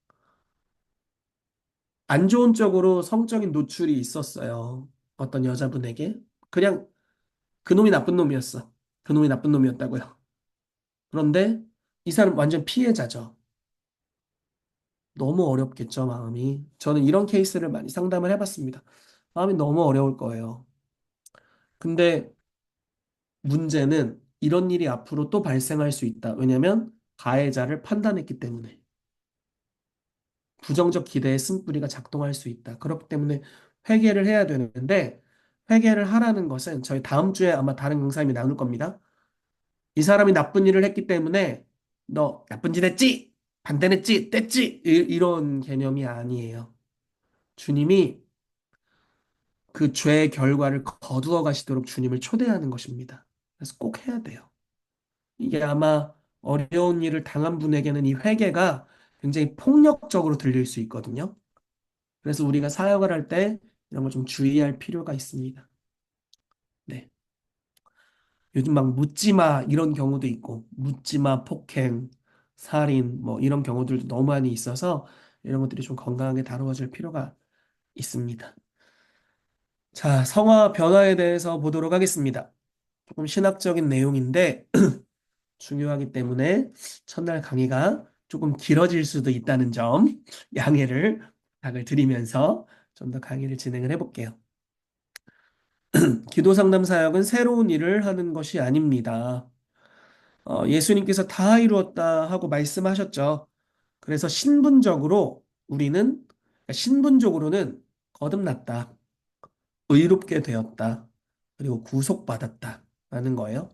안 좋은 쪽으로 성적인 노출이 있었어요. 어떤 여자분에게. 그냥 그놈이 나쁜 놈이었어. 그놈이 나쁜 놈이었다고요. 그런데 이 사람 완전 피해자죠. 너무 어렵겠죠, 마음이. 저는 이런 케이스를 많이 상담을 해봤습니다. 마음이 너무 어려울 거예요. 근데 문제는 이런 일이 앞으로 또 발생할 수 있다. 왜냐면 가해자를 판단했기 때문에. 부정적 기대의 쓴뿌리가 작동할 수 있다. 그렇기 때문에 회개를 해야 되는데 회개를 하라는 것은 저희 다음 주에 아마 다른 강사님이 나눌 겁니다. 이 사람이 나쁜 일을 했기 때문에 너 나쁜 짓 했지? 반대했지? 뗐지? 이런 개념이 아니에요. 주님이 그 죄의 결과를 거두어 가시도록 주님을 초대하는 것입니다. 그래서 꼭 해야 돼요. 이게 아마 어려운 일을 당한 분에게는 이 회개가 굉장히 폭력적으로 들릴 수 있거든요. 그래서 우리가 사역을 할 때 이런 걸 좀 주의할 필요가 있습니다. 네. 요즘 막 묻지마 이런 경우도 있고, 묻지마 폭행, 살인, 뭐 이런 경우들도 너무 많이 있어서 이런 것들이 좀 건강하게 다루어질 필요가 있습니다. 자, 성화 변화에 대해서 보도록 하겠습니다. 조금 신학적인 내용인데 중요하기 때문에 첫날 강의가 조금 길어질 수도 있다는 점 양해를 부탁을 드리면서 좀 더 강의를 진행을 해볼게요. 기도 상담 사역은 새로운 일을 하는 것이 아닙니다. 예수님께서 다 이루었다 하고 말씀하셨죠. 그래서 신분적으로는 거듭났다. 의롭게 되었다. 그리고 구속받았다. 라는 거예요.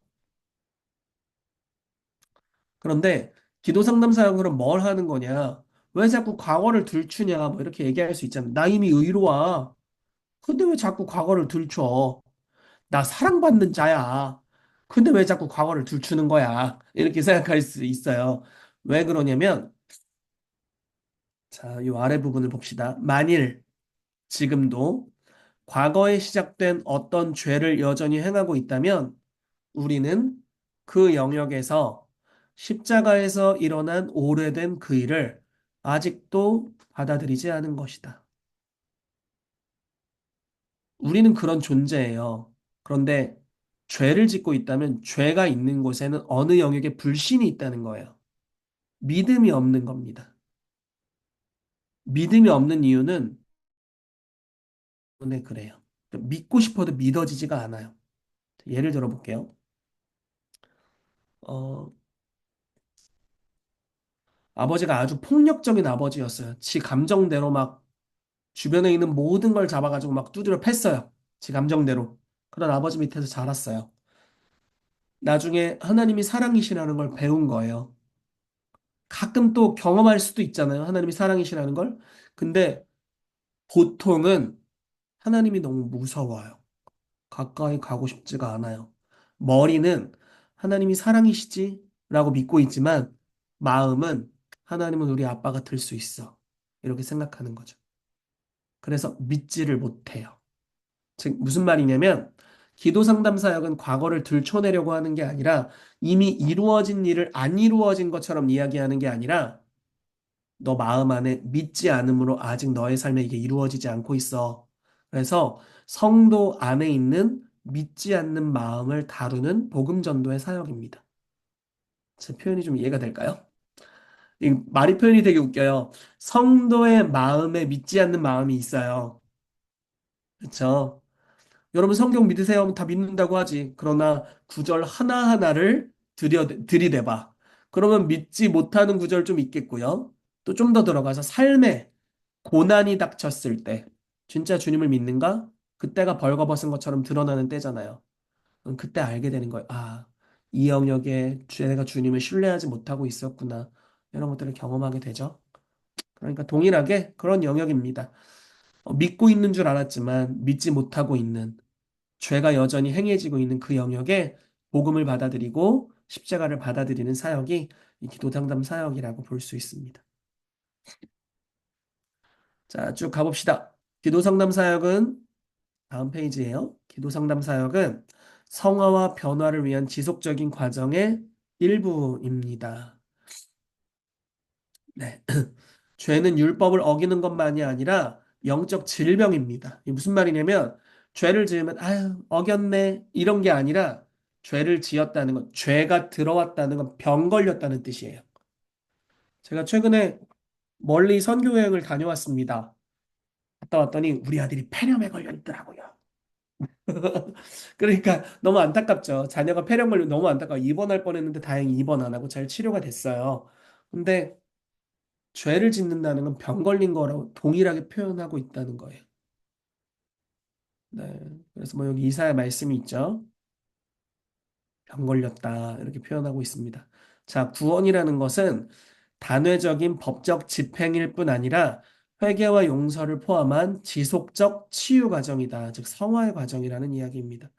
그런데 기도 상담 사역은 그럼 뭘 하는 거냐? 왜 자꾸 과거를 들추냐? 뭐 이렇게 얘기할 수 있잖아. 나 이미 의로워. 근데 왜 자꾸 과거를 들춰? 나 사랑받는 자야. 근데 왜 자꾸 과거를 들추는 거야? 이렇게 생각할 수 있어요. 왜 그러냐면, 자, 이 아래 부분을 봅시다. 만일 지금도 과거에 시작된 어떤 죄를 여전히 행하고 있다면 우리는 그 영역에서 십자가에서 일어난 오래된 그 일을 아직도 받아들이지 않은 것이다. 우리는 그런 존재예요. 그런데 죄를 짓고 있다면 죄가 있는 곳에는 어느 영역에 불신이 있다는 거예요. 믿음이 없는 겁니다. 믿음이 없는 이유는 네, 그래요. 믿고 싶어도 믿어지지가 않아요. 예를 들어 볼게요. 어, 아버지가 아주 폭력적인 아버지였어요. 지 감정대로 막 주변에 있는 모든 걸 잡아가지고 막 두드려 팼어요. 지 감정대로. 그런 아버지 밑에서 자랐어요. 나중에 하나님이 사랑이시라는 걸 배운 거예요. 가끔 또 경험할 수도 있잖아요. 하나님이 사랑이시라는 걸. 근데 보통은 하나님이 너무 무서워요. 가까이 가고 싶지가 않아요. 머리는 하나님이 사랑이시지? 라고 믿고 있지만 마음은 하나님은 우리 아빠가 될 수 있어. 이렇게 생각하는 거죠. 그래서 믿지를 못해요. 즉, 무슨 말이냐면 기도 상담 사역은 과거를 들춰내려고 하는 게 아니라 이미 이루어진 일을 안 이루어진 것처럼 이야기하는 게 아니라 너 마음 안에 믿지 않음으로 아직 너의 삶에 이게 이루어지지 않고 있어. 그래서 성도 안에 있는 믿지 않는 마음을 다루는 복음 전도의 사역입니다. 제 표현이 좀 이해가 될까요? 이 말이 표현이 되게 웃겨요. 성도의 마음에 믿지 않는 마음이 있어요. 그렇죠? 여러분 성경 믿으세요? 다 믿는다고 하지. 그러나 구절 하나하나를 들이대봐. 그러면 믿지 못하는 구절 좀 있겠고요. 또 좀 더 들어가서 삶에 고난이 닥쳤을 때 진짜 주님을 믿는가? 그때가 벌거벗은 것처럼 드러나는 때잖아요. 그럼 그때 알게 되는 거예요. 아, 이 영역에 내가 주님을 신뢰하지 못하고 있었구나. 이런 것들을 경험하게 되죠. 그러니까 동일하게 그런 영역입니다. 믿고 있는 줄 알았지만 믿지 못하고 있는 죄가 여전히 행해지고 있는 그 영역에 복음을 받아들이고 십자가를 받아들이는 사역이 이 기도 상담 사역이라고 볼 수 있습니다. 자, 쭉 가봅시다. 기도 상담 사역은 다음 페이지예요. 기도 상담 사역은 성화와 변화를 위한 지속적인 과정의 일부입니다. 네. 죄는 율법을 어기는 것만이 아니라 영적 질병입니다. 이게 무슨 말이냐면 죄를 지으면 아유 어겼네 이런 게 아니라 죄를 지었다는 건 죄가 들어왔다는 건 병 걸렸다는 뜻이에요. 제가 최근에 멀리 선교 여행을 다녀왔습니다. 갔다 왔더니 우리 아들이 폐렴에 걸려 있더라고요. 그러니까 너무 안타깝죠. 자녀가 폐렴 걸리면 너무 안타까워. 입원할 뻔했는데 다행히 입원 안 하고 잘 치료가 됐어요. 근데 죄를 짓는다는 건 병 걸린 거라고 동일하게 표현하고 있다는 거예요. 네. 그래서 뭐 여기 이사야 말씀이 있죠. 병 걸렸다. 이렇게 표현하고 있습니다. 자, 구원이라는 것은 단회적인 법적 집행일 뿐 아니라 회개와 용서를 포함한 지속적 치유 과정이다. 즉, 성화의 과정이라는 이야기입니다.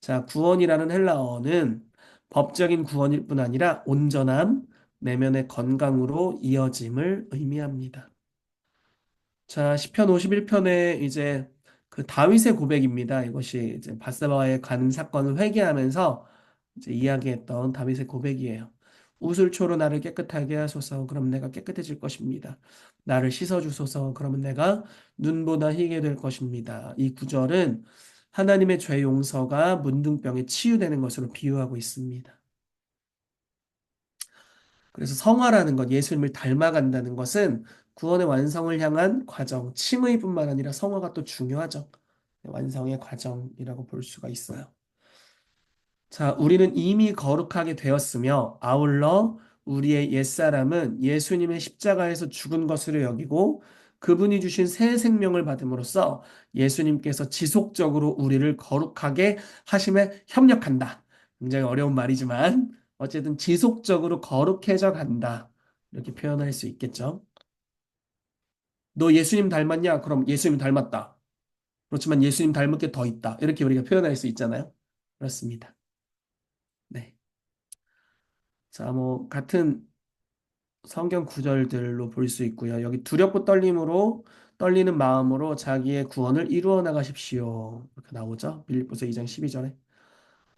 자, 구원이라는 헬라어는 법적인 구원일 뿐 아니라 온전함, 내면의 건강으로 이어짐을 의미합니다. 자, 시편 51편에 이제 그 다윗의 고백입니다. 이것이 이제 바세바와의 간 사건을 회개하면서 이제 이야기했던 다윗의 고백이에요. 우슬초로 나를 깨끗하게 하소서. 그럼 내가 깨끗해질 것입니다. 나를 씻어 주소서. 그러면 내가 눈보다 희게 될 것입니다. 이 구절은 하나님의 죄 용서가 문둥병에 치유되는 것으로 비유하고 있습니다. 그래서 성화라는 것, 예수님을 닮아간다는 것은 구원의 완성을 향한 과정, 칭의뿐만 아니라 성화가 또 중요하죠. 완성의 과정이라고 볼 수가 있어요. 자, 우리는 이미 거룩하게 되었으며 아울러 우리의 옛사람은 예수님의 십자가에서 죽은 것으로 여기고 그분이 주신 새 생명을 받음으로써 예수님께서 지속적으로 우리를 거룩하게 하심에 협력한다. 굉장히 어려운 말이지만 어쨌든 지속적으로 거룩해져 간다. 이렇게 표현할 수 있겠죠. 너 예수님 닮았냐? 그럼 예수님 닮았다. 그렇지만 예수님 닮은 게 더 있다. 이렇게 우리가 표현할 수 있잖아요. 그렇습니다. 네. 자, 뭐 같은 성경 구절들로 볼 수 있고요. 여기 두렵고 떨림으로 떨리는 마음으로 자기의 구원을 이루어 나가십시오. 이렇게 나오죠. 빌립보서 2장 12절에.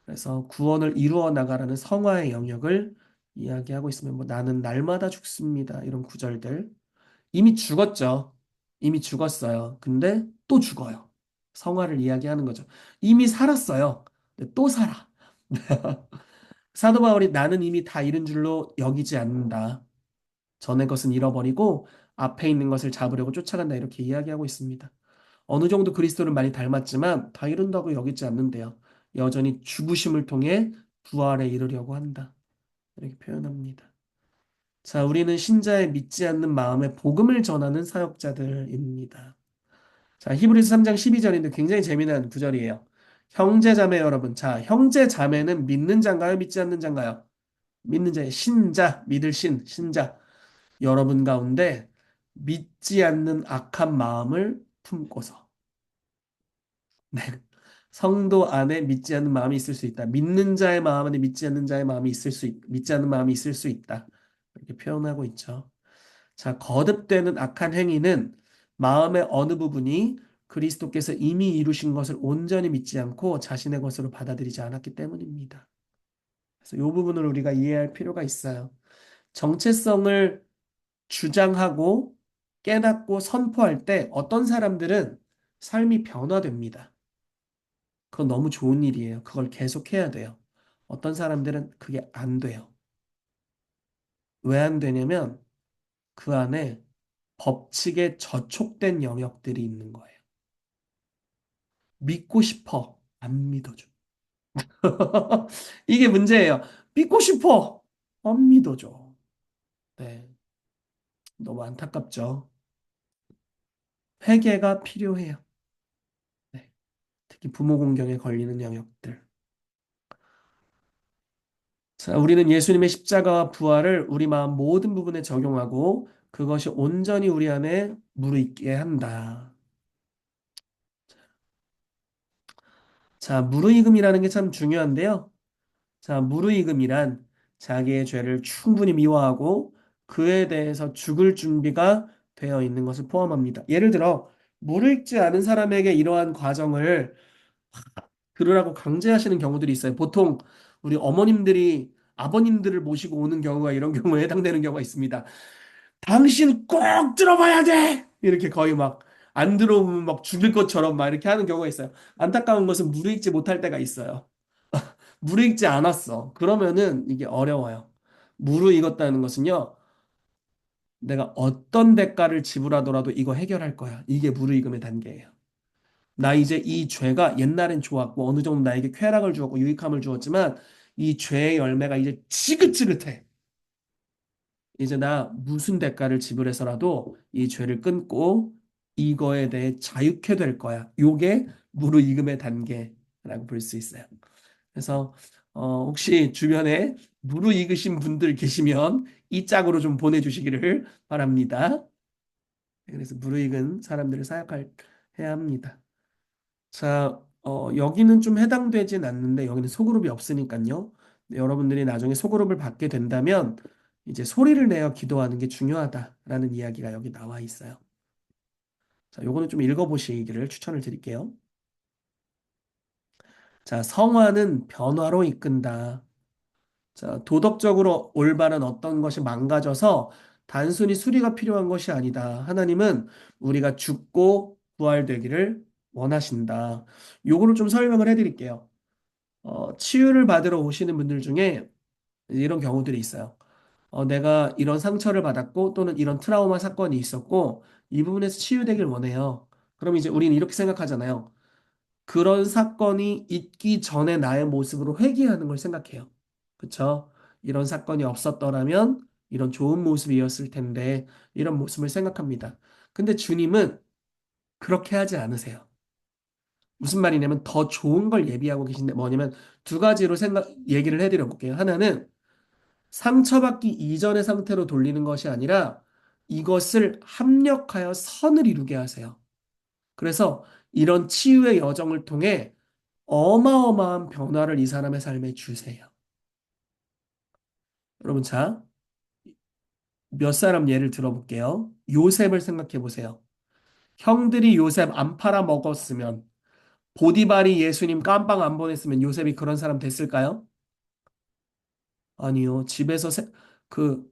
그래서 구원을 이루어 나가라는 성화의 영역을 이야기하고 있으면 뭐 나는 날마다 죽습니다. 이런 구절들. 이미 죽었죠. 이미 죽었어요. 근데 또 죽어요. 성화를 이야기하는 거죠. 이미 살았어요. 근데 또 살아. 사도 바울이 나는 이미 다 잃은 줄로 여기지 않는다. 전의 것은 잃어버리고 앞에 있는 것을 잡으려고 쫓아간다. 이렇게 이야기하고 있습니다. 어느 정도 그리스도를 많이 닮았지만 다 이룬다고 여기지 않는데요. 여전히 죽으심을 통해 부활에 이르려고 한다. 이렇게 표현합니다. 자, 우리는 신자의 믿지 않는 마음에 복음을 전하는 사역자들입니다. 자, 히브리서 3장 12절인데 굉장히 재미난 구절이에요. 형제 자매 여러분. 자, 형제 자매는 믿는 자인가요? 믿지 않는 자인가요? 믿는 자의 신자, 믿을 신자. 여러분 가운데 믿지 않는 악한 마음을 품고서. 네. 성도 안에 믿지 않는 마음이 있을 수 있다. 믿는 자의 마음 안에 믿지 않는 자의 마음이 믿지 않는 마음이 있을 수 있다. 이렇게 표현하고 있죠. 자, 거듭되는 악한 행위는 마음의 어느 부분이 그리스도께서 이미 이루신 것을 온전히 믿지 않고 자신의 것으로 받아들이지 않았기 때문입니다. 그래서 이 부분을 우리가 이해할 필요가 있어요. 정체성을 주장하고 깨닫고 선포할 때 어떤 사람들은 삶이 변화됩니다. 그건 너무 좋은 일이에요. 그걸 계속해야 돼요. 어떤 사람들은 그게 안 돼요. 왜 안 되냐면 그 안에 법칙에 저촉된 영역들이 있는 거예요. 믿고 싶어. 안 믿어줘. 이게 문제예요. 믿고 싶어. 안 믿어줘. 네. 너무 안타깝죠. 회개가 필요해요. 네. 특히 부모 공경에 걸리는 영역들. 자, 우리는 예수님의 십자가와 부활을 우리 마음 모든 부분에 적용하고 그것이 온전히 우리 안에 무르익게 한다. 자, 무르익음이라는 게 참 중요한데요. 자, 무르익음이란 자기의 죄를 충분히 미워하고 그에 대해서 죽을 준비가 되어 있는 것을 포함합니다. 예를 들어, 무르익지 않은 사람에게 이러한 과정을 들으라고 강제하시는 경우들이 있어요. 보통 우리 어머님들이 아버님들을 모시고 오는 경우가 이런 경우에 해당되는 경우가 있습니다. 당신 꼭 들어봐야 돼! 이렇게 거의 막 안 들어오면 막 죽일 것처럼 막 이렇게 하는 경우가 있어요. 안타까운 것은 무르익지 못할 때가 있어요. 무르익지 않았어. 그러면은 이게 어려워요. 무르익었다는 것은요, 내가 어떤 대가를 지불하더라도 이거 해결할 거야. 이게 무르익음의 단계예요. 나 이제 이 죄가 옛날엔 좋았고 어느 정도 나에게 쾌락을 주었고 유익함을 주었지만 이 죄의 열매가 이제 지긋지긋해. 이제 나 무슨 대가를 지불해서라도 이 죄를 끊고 이거에 대해 자유케 될 거야. 요게 무르익음의 단계라고 볼 수 있어요. 그래서 혹시 주변에 무르익으신 분들 계시면 이 짝으로 좀 보내주시기를 바랍니다. 그래서 무르익은 사람들을 사역해야 합니다. 자, 여기는 좀 해당되진 않는데 여기는 소그룹이 없으니까요. 여러분들이 나중에 소그룹을 받게 된다면 이제 소리를 내어 기도하는 게 중요하다라는 이야기가 여기 나와 있어요. 자, 요거는 좀 읽어보시기를 추천을 드릴게요. 자, 성화는 변화로 이끈다. 자, 도덕적으로 올바른 어떤 것이 망가져서 단순히 수리가 필요한 것이 아니다. 하나님은 우리가 죽고 부활되기를 원하신다. 요거를 좀 설명을 해드릴게요. 치유를 받으러 오시는 분들 중에 이런 경우들이 있어요. 내가 이런 상처를 받았고 또는 이런 트라우마 사건이 있었고 이 부분에서 치유되길 원해요. 그럼 이제 우리는 이렇게 생각하잖아요. 그런 사건이 있기 전에 나의 모습으로 회귀하는 걸 생각해요. 그쵸? 이런 사건이 없었더라면 이런 좋은 모습이었을 텐데 이런 모습을 생각합니다. 근데 주님은 그렇게 하지 않으세요. 무슨 말이냐면 더 좋은 걸 예비하고 계신데 뭐냐면 두 가지로 얘기를 해드려 볼게요. 하나는 상처받기 이전의 상태로 돌리는 것이 아니라 이것을 합력하여 선을 이루게 하세요. 그래서 이런 치유의 여정을 통해 어마어마한 변화를 이 사람의 삶에 주세요. 여러분, 자, 몇 사람 예를 들어볼게요. 요셉을 생각해 보세요. 형들이 요셉 안 팔아 먹었으면, 보디발이 예수님 깜빵 안 보냈으면 요셉이 그런 사람 됐을까요? 아니요. 집에서 그,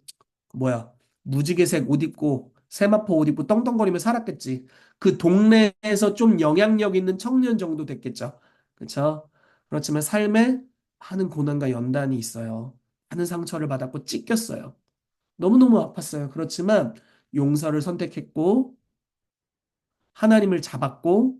뭐야, 무지개색 옷 입고, 세마포 옷 입고 떵떵거리며 살았겠지. 그 동네에서 좀 영향력 있는 청년 정도 됐겠죠. 그렇죠? 그렇지만 삶에 많은 고난과 연단이 있어요. 많은 상처를 받았고 찢겼어요. 너무너무 아팠어요. 그렇지만 용서를 선택했고 하나님을 잡았고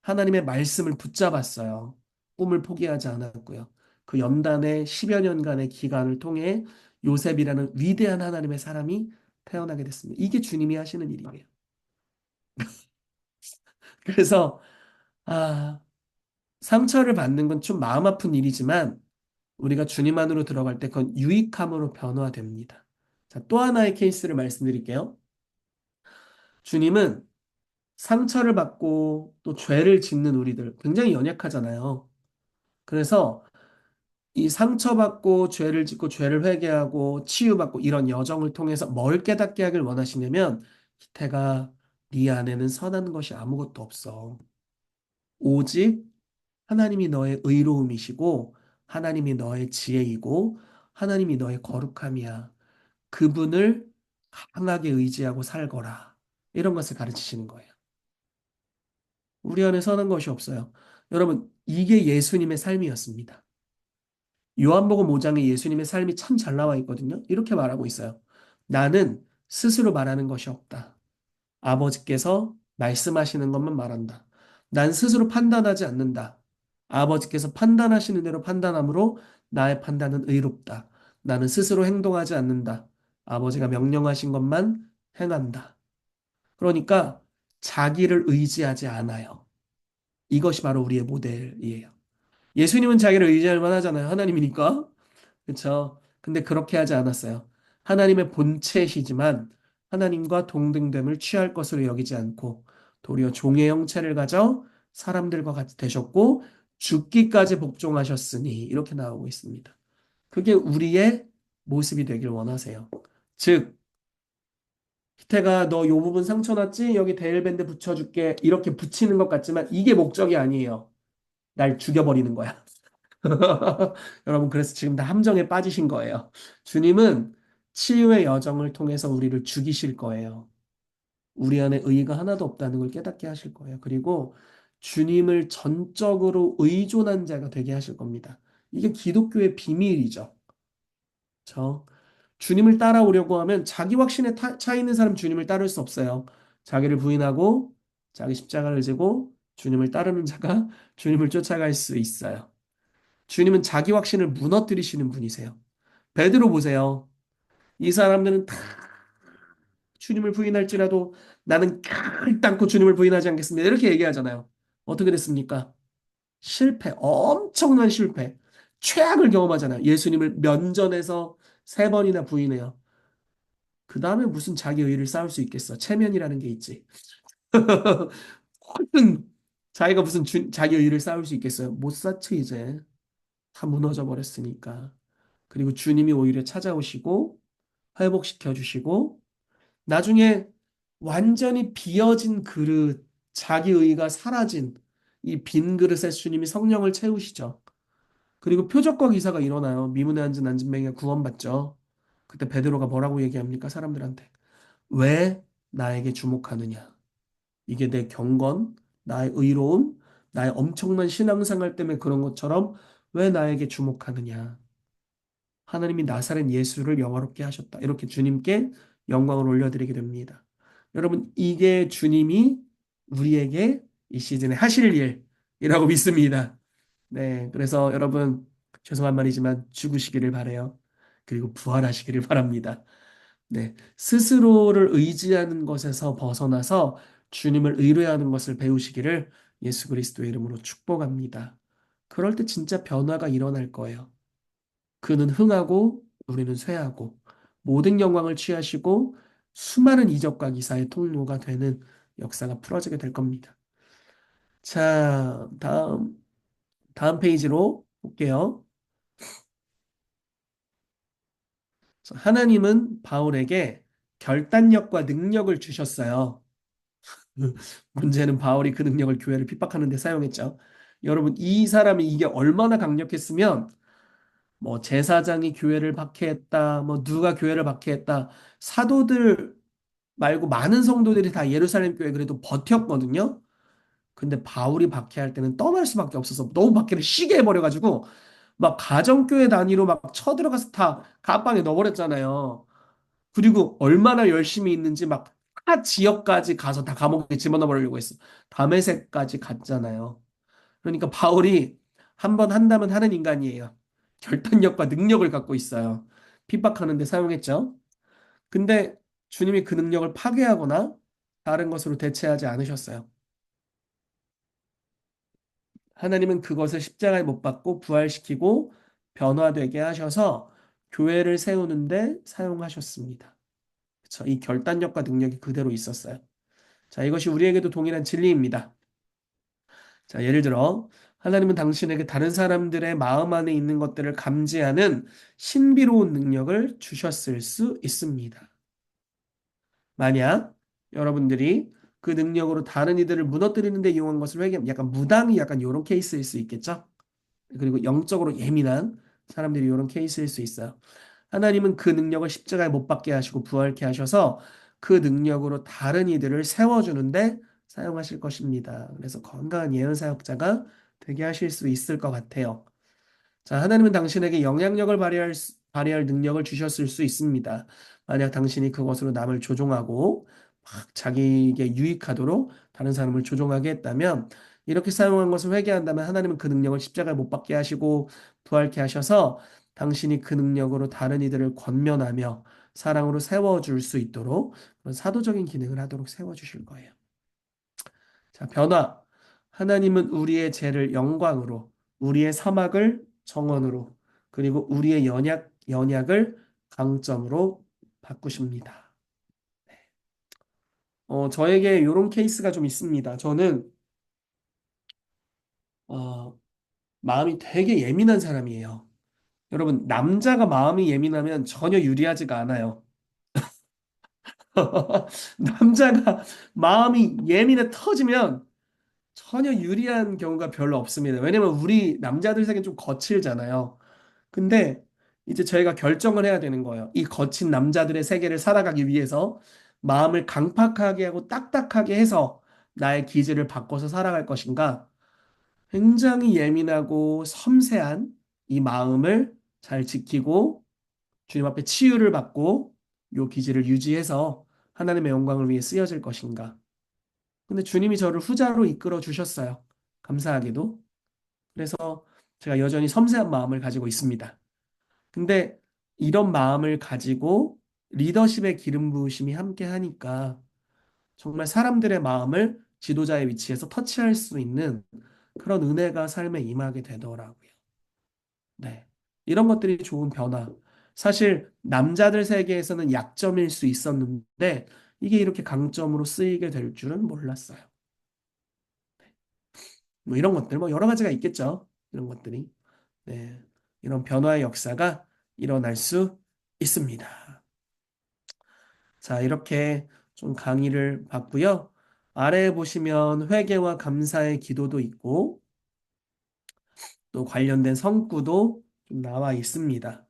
하나님의 말씀을 붙잡았어요. 꿈을 포기하지 않았고요. 그 연단의 10여 년간의 기간을 통해 요셉이라는 위대한 하나님의 사람이 태어나게 됐습니다. 이게 주님이 하시는 일이에요. 그래서 아, 상처를 받는 건 좀 마음 아픈 일이지만 우리가 주님 안으로 들어갈 때 그건 유익함으로 변화됩니다. 자, 또 하나의 케이스를 말씀드릴게요. 주님은 상처를 받고 또 죄를 짓는 우리들 굉장히 연약하잖아요. 그래서 이 상처받고 죄를 짓고 죄를 회개하고 치유받고 이런 여정을 통해서 뭘 깨닫게 하길 원하시냐면 기태가 네 안에는 선한 것이 아무것도 없어. 오직 하나님이 너의 의로움이시고 하나님이 너의 지혜이고 하나님이 너의 거룩함이야. 그분을 강하게 의지하고 살거라. 이런 것을 가르치시는 거예요. 우리 안에 선한 것이 없어요. 여러분, 이게 예수님의 삶이었습니다. 요한복음 5장에 예수님의 삶이 참 잘 나와 있거든요. 이렇게 말하고 있어요. 나는 스스로 말하는 것이 없다. 아버지께서 말씀하시는 것만 말한다. 난 스스로 판단하지 않는다. 아버지께서 판단하시는 대로 판단함으로 나의 판단은 의롭다. 나는 스스로 행동하지 않는다. 아버지가 명령하신 것만 행한다. 그러니까 자기를 의지하지 않아요. 이것이 바로 우리의 모델이에요. 예수님은 자기를 의지할 만하잖아요. 하나님이니까. 그렇죠? 근데 그렇게 하지 않았어요. 하나님의 본체시지만 하나님과 동등됨을 취할 것으로 여기지 않고 도리어 종의 형체를 가져 사람들과 같이 되셨고 죽기까지 복종하셨으니 이렇게 나오고 있습니다. 그게 우리의 모습이 되길 원하세요. 즉, 희태가 너 요 부분 상처 났지? 여기 데일밴드 붙여줄게. 이렇게 붙이는 것 같지만 이게 목적이 아니에요. 날 죽여버리는 거야. 여러분, 그래서 지금 다 함정에 빠지신 거예요. 주님은 치유의 여정을 통해서 우리를 죽이실 거예요. 우리 안에 의의가 하나도 없다는 걸 깨닫게 하실 거예요. 그리고 주님을 전적으로 의존한 자가 되게 하실 겁니다. 이게 기독교의 비밀이죠. 저 주님을 따라오려고 하면 자기 확신에 차 있는 사람 주님을 따를 수 없어요. 자기를 부인하고 자기 십자가를 지고 주님을 따르는 자가 주님을 쫓아갈 수 있어요. 주님은 자기 확신을 무너뜨리시는 분이세요. 베드로 보세요. 이 사람들은 다 주님을 부인할지라도 나는 결단코 주님을 부인하지 않겠습니다. 이렇게 얘기하잖아요. 어떻게 됐습니까? 실패, 엄청난 실패. 최악을 경험하잖아요. 예수님을 면전에서 세 번이나 부인해요. 그 다음에 무슨 자기 의의를 쌓을 수 있겠어. 체면이라는 게 있지. 무슨 자기가 무슨 자기 의의를 쌓을 수 있겠어요. 못 쌓지 이제. 다 무너져 버렸으니까. 그리고 주님이 오히려 찾아오시고 회복시켜 주시고 나중에 완전히 비어진 그릇, 자기의가 사라진 이 빈 그릇에 주님이 성령을 채우시죠. 그리고 표적과 기사가 일어나요. 미문에 앉은 안진뱅이가 구원받죠. 그때 베드로가 뭐라고 얘기합니까? 사람들한테. 왜 나에게 주목하느냐? 이게 내 경건, 나의 의로움, 나의 엄청난 신앙생활 때문에 그런 것처럼 왜 나에게 주목하느냐? 하나님이 나사렛 예수를 영화롭게 하셨다. 이렇게 주님께 영광을 올려드리게 됩니다. 여러분, 이게 주님이 우리에게 이 시즌에 하실 일이라고 믿습니다. 네, 그래서 여러분, 죄송한 말이지만 죽으시기를 바래요. 그리고 부활하시기를 바랍니다. 네, 스스로를 의지하는 것에서 벗어나서 주님을 의뢰하는 것을 배우시기를 예수 그리스도의 이름으로 축복합니다. 그럴 때 진짜 변화가 일어날 거예요. 그는 흥하고 우리는 쇠하고 모든 영광을 취하시고 수많은 이적과 기사의 통로가 되는 역사가 풀어지게 될 겁니다. 자, 다음 페이지로 볼게요. 하나님은 바울에게 결단력과 능력을 주셨어요. 문제는 바울이 그 능력을 교회를 핍박하는 데 사용했죠. 여러분, 이 사람이 이게 얼마나 강력했으면 뭐 제사장이 교회를 박해했다, 뭐 누가 교회를 박해했다, 사도들 말고 많은 성도들이 다 예루살렘 교회 그래도 버텼거든요. 근데 바울이 박해할 때는 떠날 수밖에 없어서 너무 박해를 시게 해버려가지고 막 가정교회 단위로 막 쳐들어가서 다 감방에 넣어버렸잖아요. 그리고 얼마나 열심히 있는지 막 타 지역까지 가서 다 감옥에 집어넣어 버리려고 했어. 다메섹까지 갔잖아요. 그러니까 바울이 한 번 한다면 하는 인간이에요. 결단력과 능력을 갖고 있어요. 핍박하는 데 사용했죠. 근데 주님이 그 능력을 파괴하거나 다른 것으로 대체하지 않으셨어요. 하나님은 그것을 십자가에 못 박고 부활시키고 변화되게 하셔서 교회를 세우는데 사용하셨습니다. 그쵸? 이 결단력과 능력이 그대로 있었어요. 자, 이것이 우리에게도 동일한 진리입니다. 자, 예를 들어, 하나님은 당신에게 다른 사람들의 마음 안에 있는 것들을 감지하는 신비로운 능력을 주셨을 수 있습니다. 만약 여러분들이 그 능력으로 다른 이들을 무너뜨리는 데 이용한 것을 회개하면 약간 무당이 약간 이런 케이스일 수 있겠죠? 그리고 영적으로 예민한 사람들이 이런 케이스일 수 있어요. 하나님은 그 능력을 십자가에 못 박게 하시고 부활케 하셔서 그 능력으로 다른 이들을 세워주는데 사용하실 것입니다. 그래서 건강한 예언 사역자가 되게 하실 수 있을 것 같아요. 자, 하나님은 당신에게 영향력을 발휘할 능력을 주셨을 수 있습니다. 만약 당신이 그것으로 남을 조종하고 막 자기에게 유익하도록 다른 사람을 조종하게 했다면 이렇게 사용한 것을 회개한다면 하나님은 그 능력을 십자가에 못 박게 하시고 부활케 하셔서 당신이 그 능력으로 다른 이들을 권면하며 사랑으로 세워줄 수 있도록 그런 사도적인 기능을 하도록 세워주실 거예요. 자, 변화. 하나님은 우리의 죄를 영광으로, 우리의 사막을 정원으로, 그리고 우리의 연약을 강점으로 바꾸십니다. 저에게 이런 케이스가 좀 있습니다. 저는, 어, 마음이 되게 예민한 사람이에요. 여러분, 남자가 마음이 예민하면 전혀 유리하지가 않아요. 남자가 마음이 예민해 터지면 전혀 유리한 경우가 별로 없습니다. 왜냐면 우리 남자들 세계는 좀 거칠잖아요. 근데 이제 저희가 결정을 해야 되는 거예요. 이 거친 남자들의 세계를 살아가기 위해서 마음을 강팍하게 하고 딱딱하게 해서 나의 기질을 바꿔서 살아갈 것인가? 굉장히 예민하고 섬세한 이 마음을 잘 지키고 주님 앞에 치유를 받고 요 기질을 유지해서 하나님의 영광을 위해 쓰여질 것인가? 근데 주님이 저를 후자로 이끌어 주셨어요. 감사하게도. 그래서 제가 여전히 섬세한 마음을 가지고 있습니다. 근데 이런 마음을 가지고 리더십의 기름 부으심이 함께 하니까 정말 사람들의 마음을 지도자의 위치에서 터치할 수 있는 그런 은혜가 삶에 임하게 되더라고요. 네. 이런 것들이 좋은 변화. 사실 남자들 세계에서는 약점일 수 있었는데 이게 이렇게 강점으로 쓰이게 될 줄은 몰랐어요. 뭐 이런 것들 뭐 여러 가지가 있겠죠. 이런 것들이. 네. 이런 변화의 역사가 일어날 수 있습니다. 자, 이렇게 좀 강의를 봤고요. 아래에 보시면 회개와 감사의 기도도 있고 또 관련된 성구도 좀 나와 있습니다.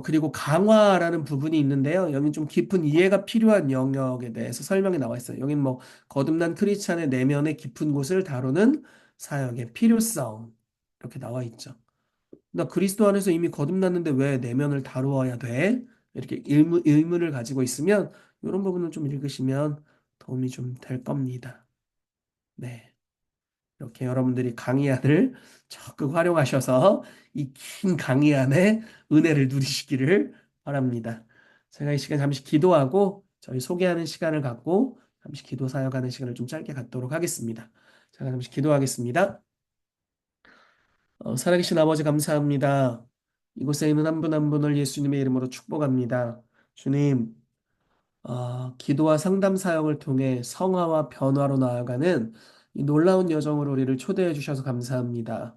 그리고 강화라는 부분이 있는데요. 여기 좀 깊은 이해가 필요한 영역에 대해서 설명이 나와 있어요. 여긴 뭐 거듭난 크리스찬의 내면의 깊은 곳을 다루는 사역의 필요성 이렇게 나와 있죠. 나 그리스도 안에서 이미 거듭났는데 왜 내면을 다루어야 돼? 이렇게 의문을 가지고 있으면 이런 부분을 좀 읽으시면 도움이 좀 될 겁니다. 네. 이렇게 여러분들이 강의안을 적극 활용하셔서 이 긴 강의안의 은혜를 누리시기를 바랍니다. 제가 이 시간 잠시 기도하고 저희 소개하는 시간을 갖고 잠시 기도 사역하는 시간을 좀 짧게 갖도록 하겠습니다. 제가 잠시 기도하겠습니다. 살아계신 아버지 감사합니다. 이곳에 있는 한 분 한 분을 예수님의 이름으로 축복합니다. 주님, 기도와 상담 사역을 통해 성화와 변화로 나아가는 이 놀라운 여정으로 우리를 초대해 주셔서 감사합니다.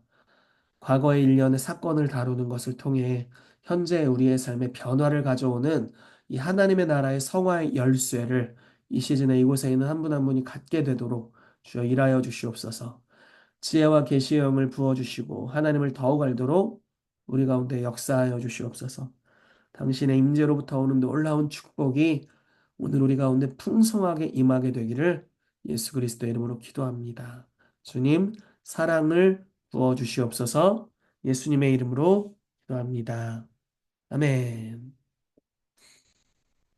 과거의 일련의 사건을 다루는 것을 통해 현재 우리의 삶에 변화를 가져오는 이 하나님의 나라의 성화의 열쇠를 이 시즌에 이곳에 있는 한 분 한 분이 갖게 되도록 주여 일하여 주시옵소서. 지혜와 계시의 영을 부어주시고 하나님을 더욱 알도록 우리 가운데 역사하여 주시옵소서. 당신의 임재로부터 오는 놀라운 축복이 오늘 우리 가운데 풍성하게 임하게 되기를 예수 그리스도의 이름으로 기도합니다. 주님, 사랑을 부어 주시옵소서. 예수님의 이름으로 기도합니다. 아멘.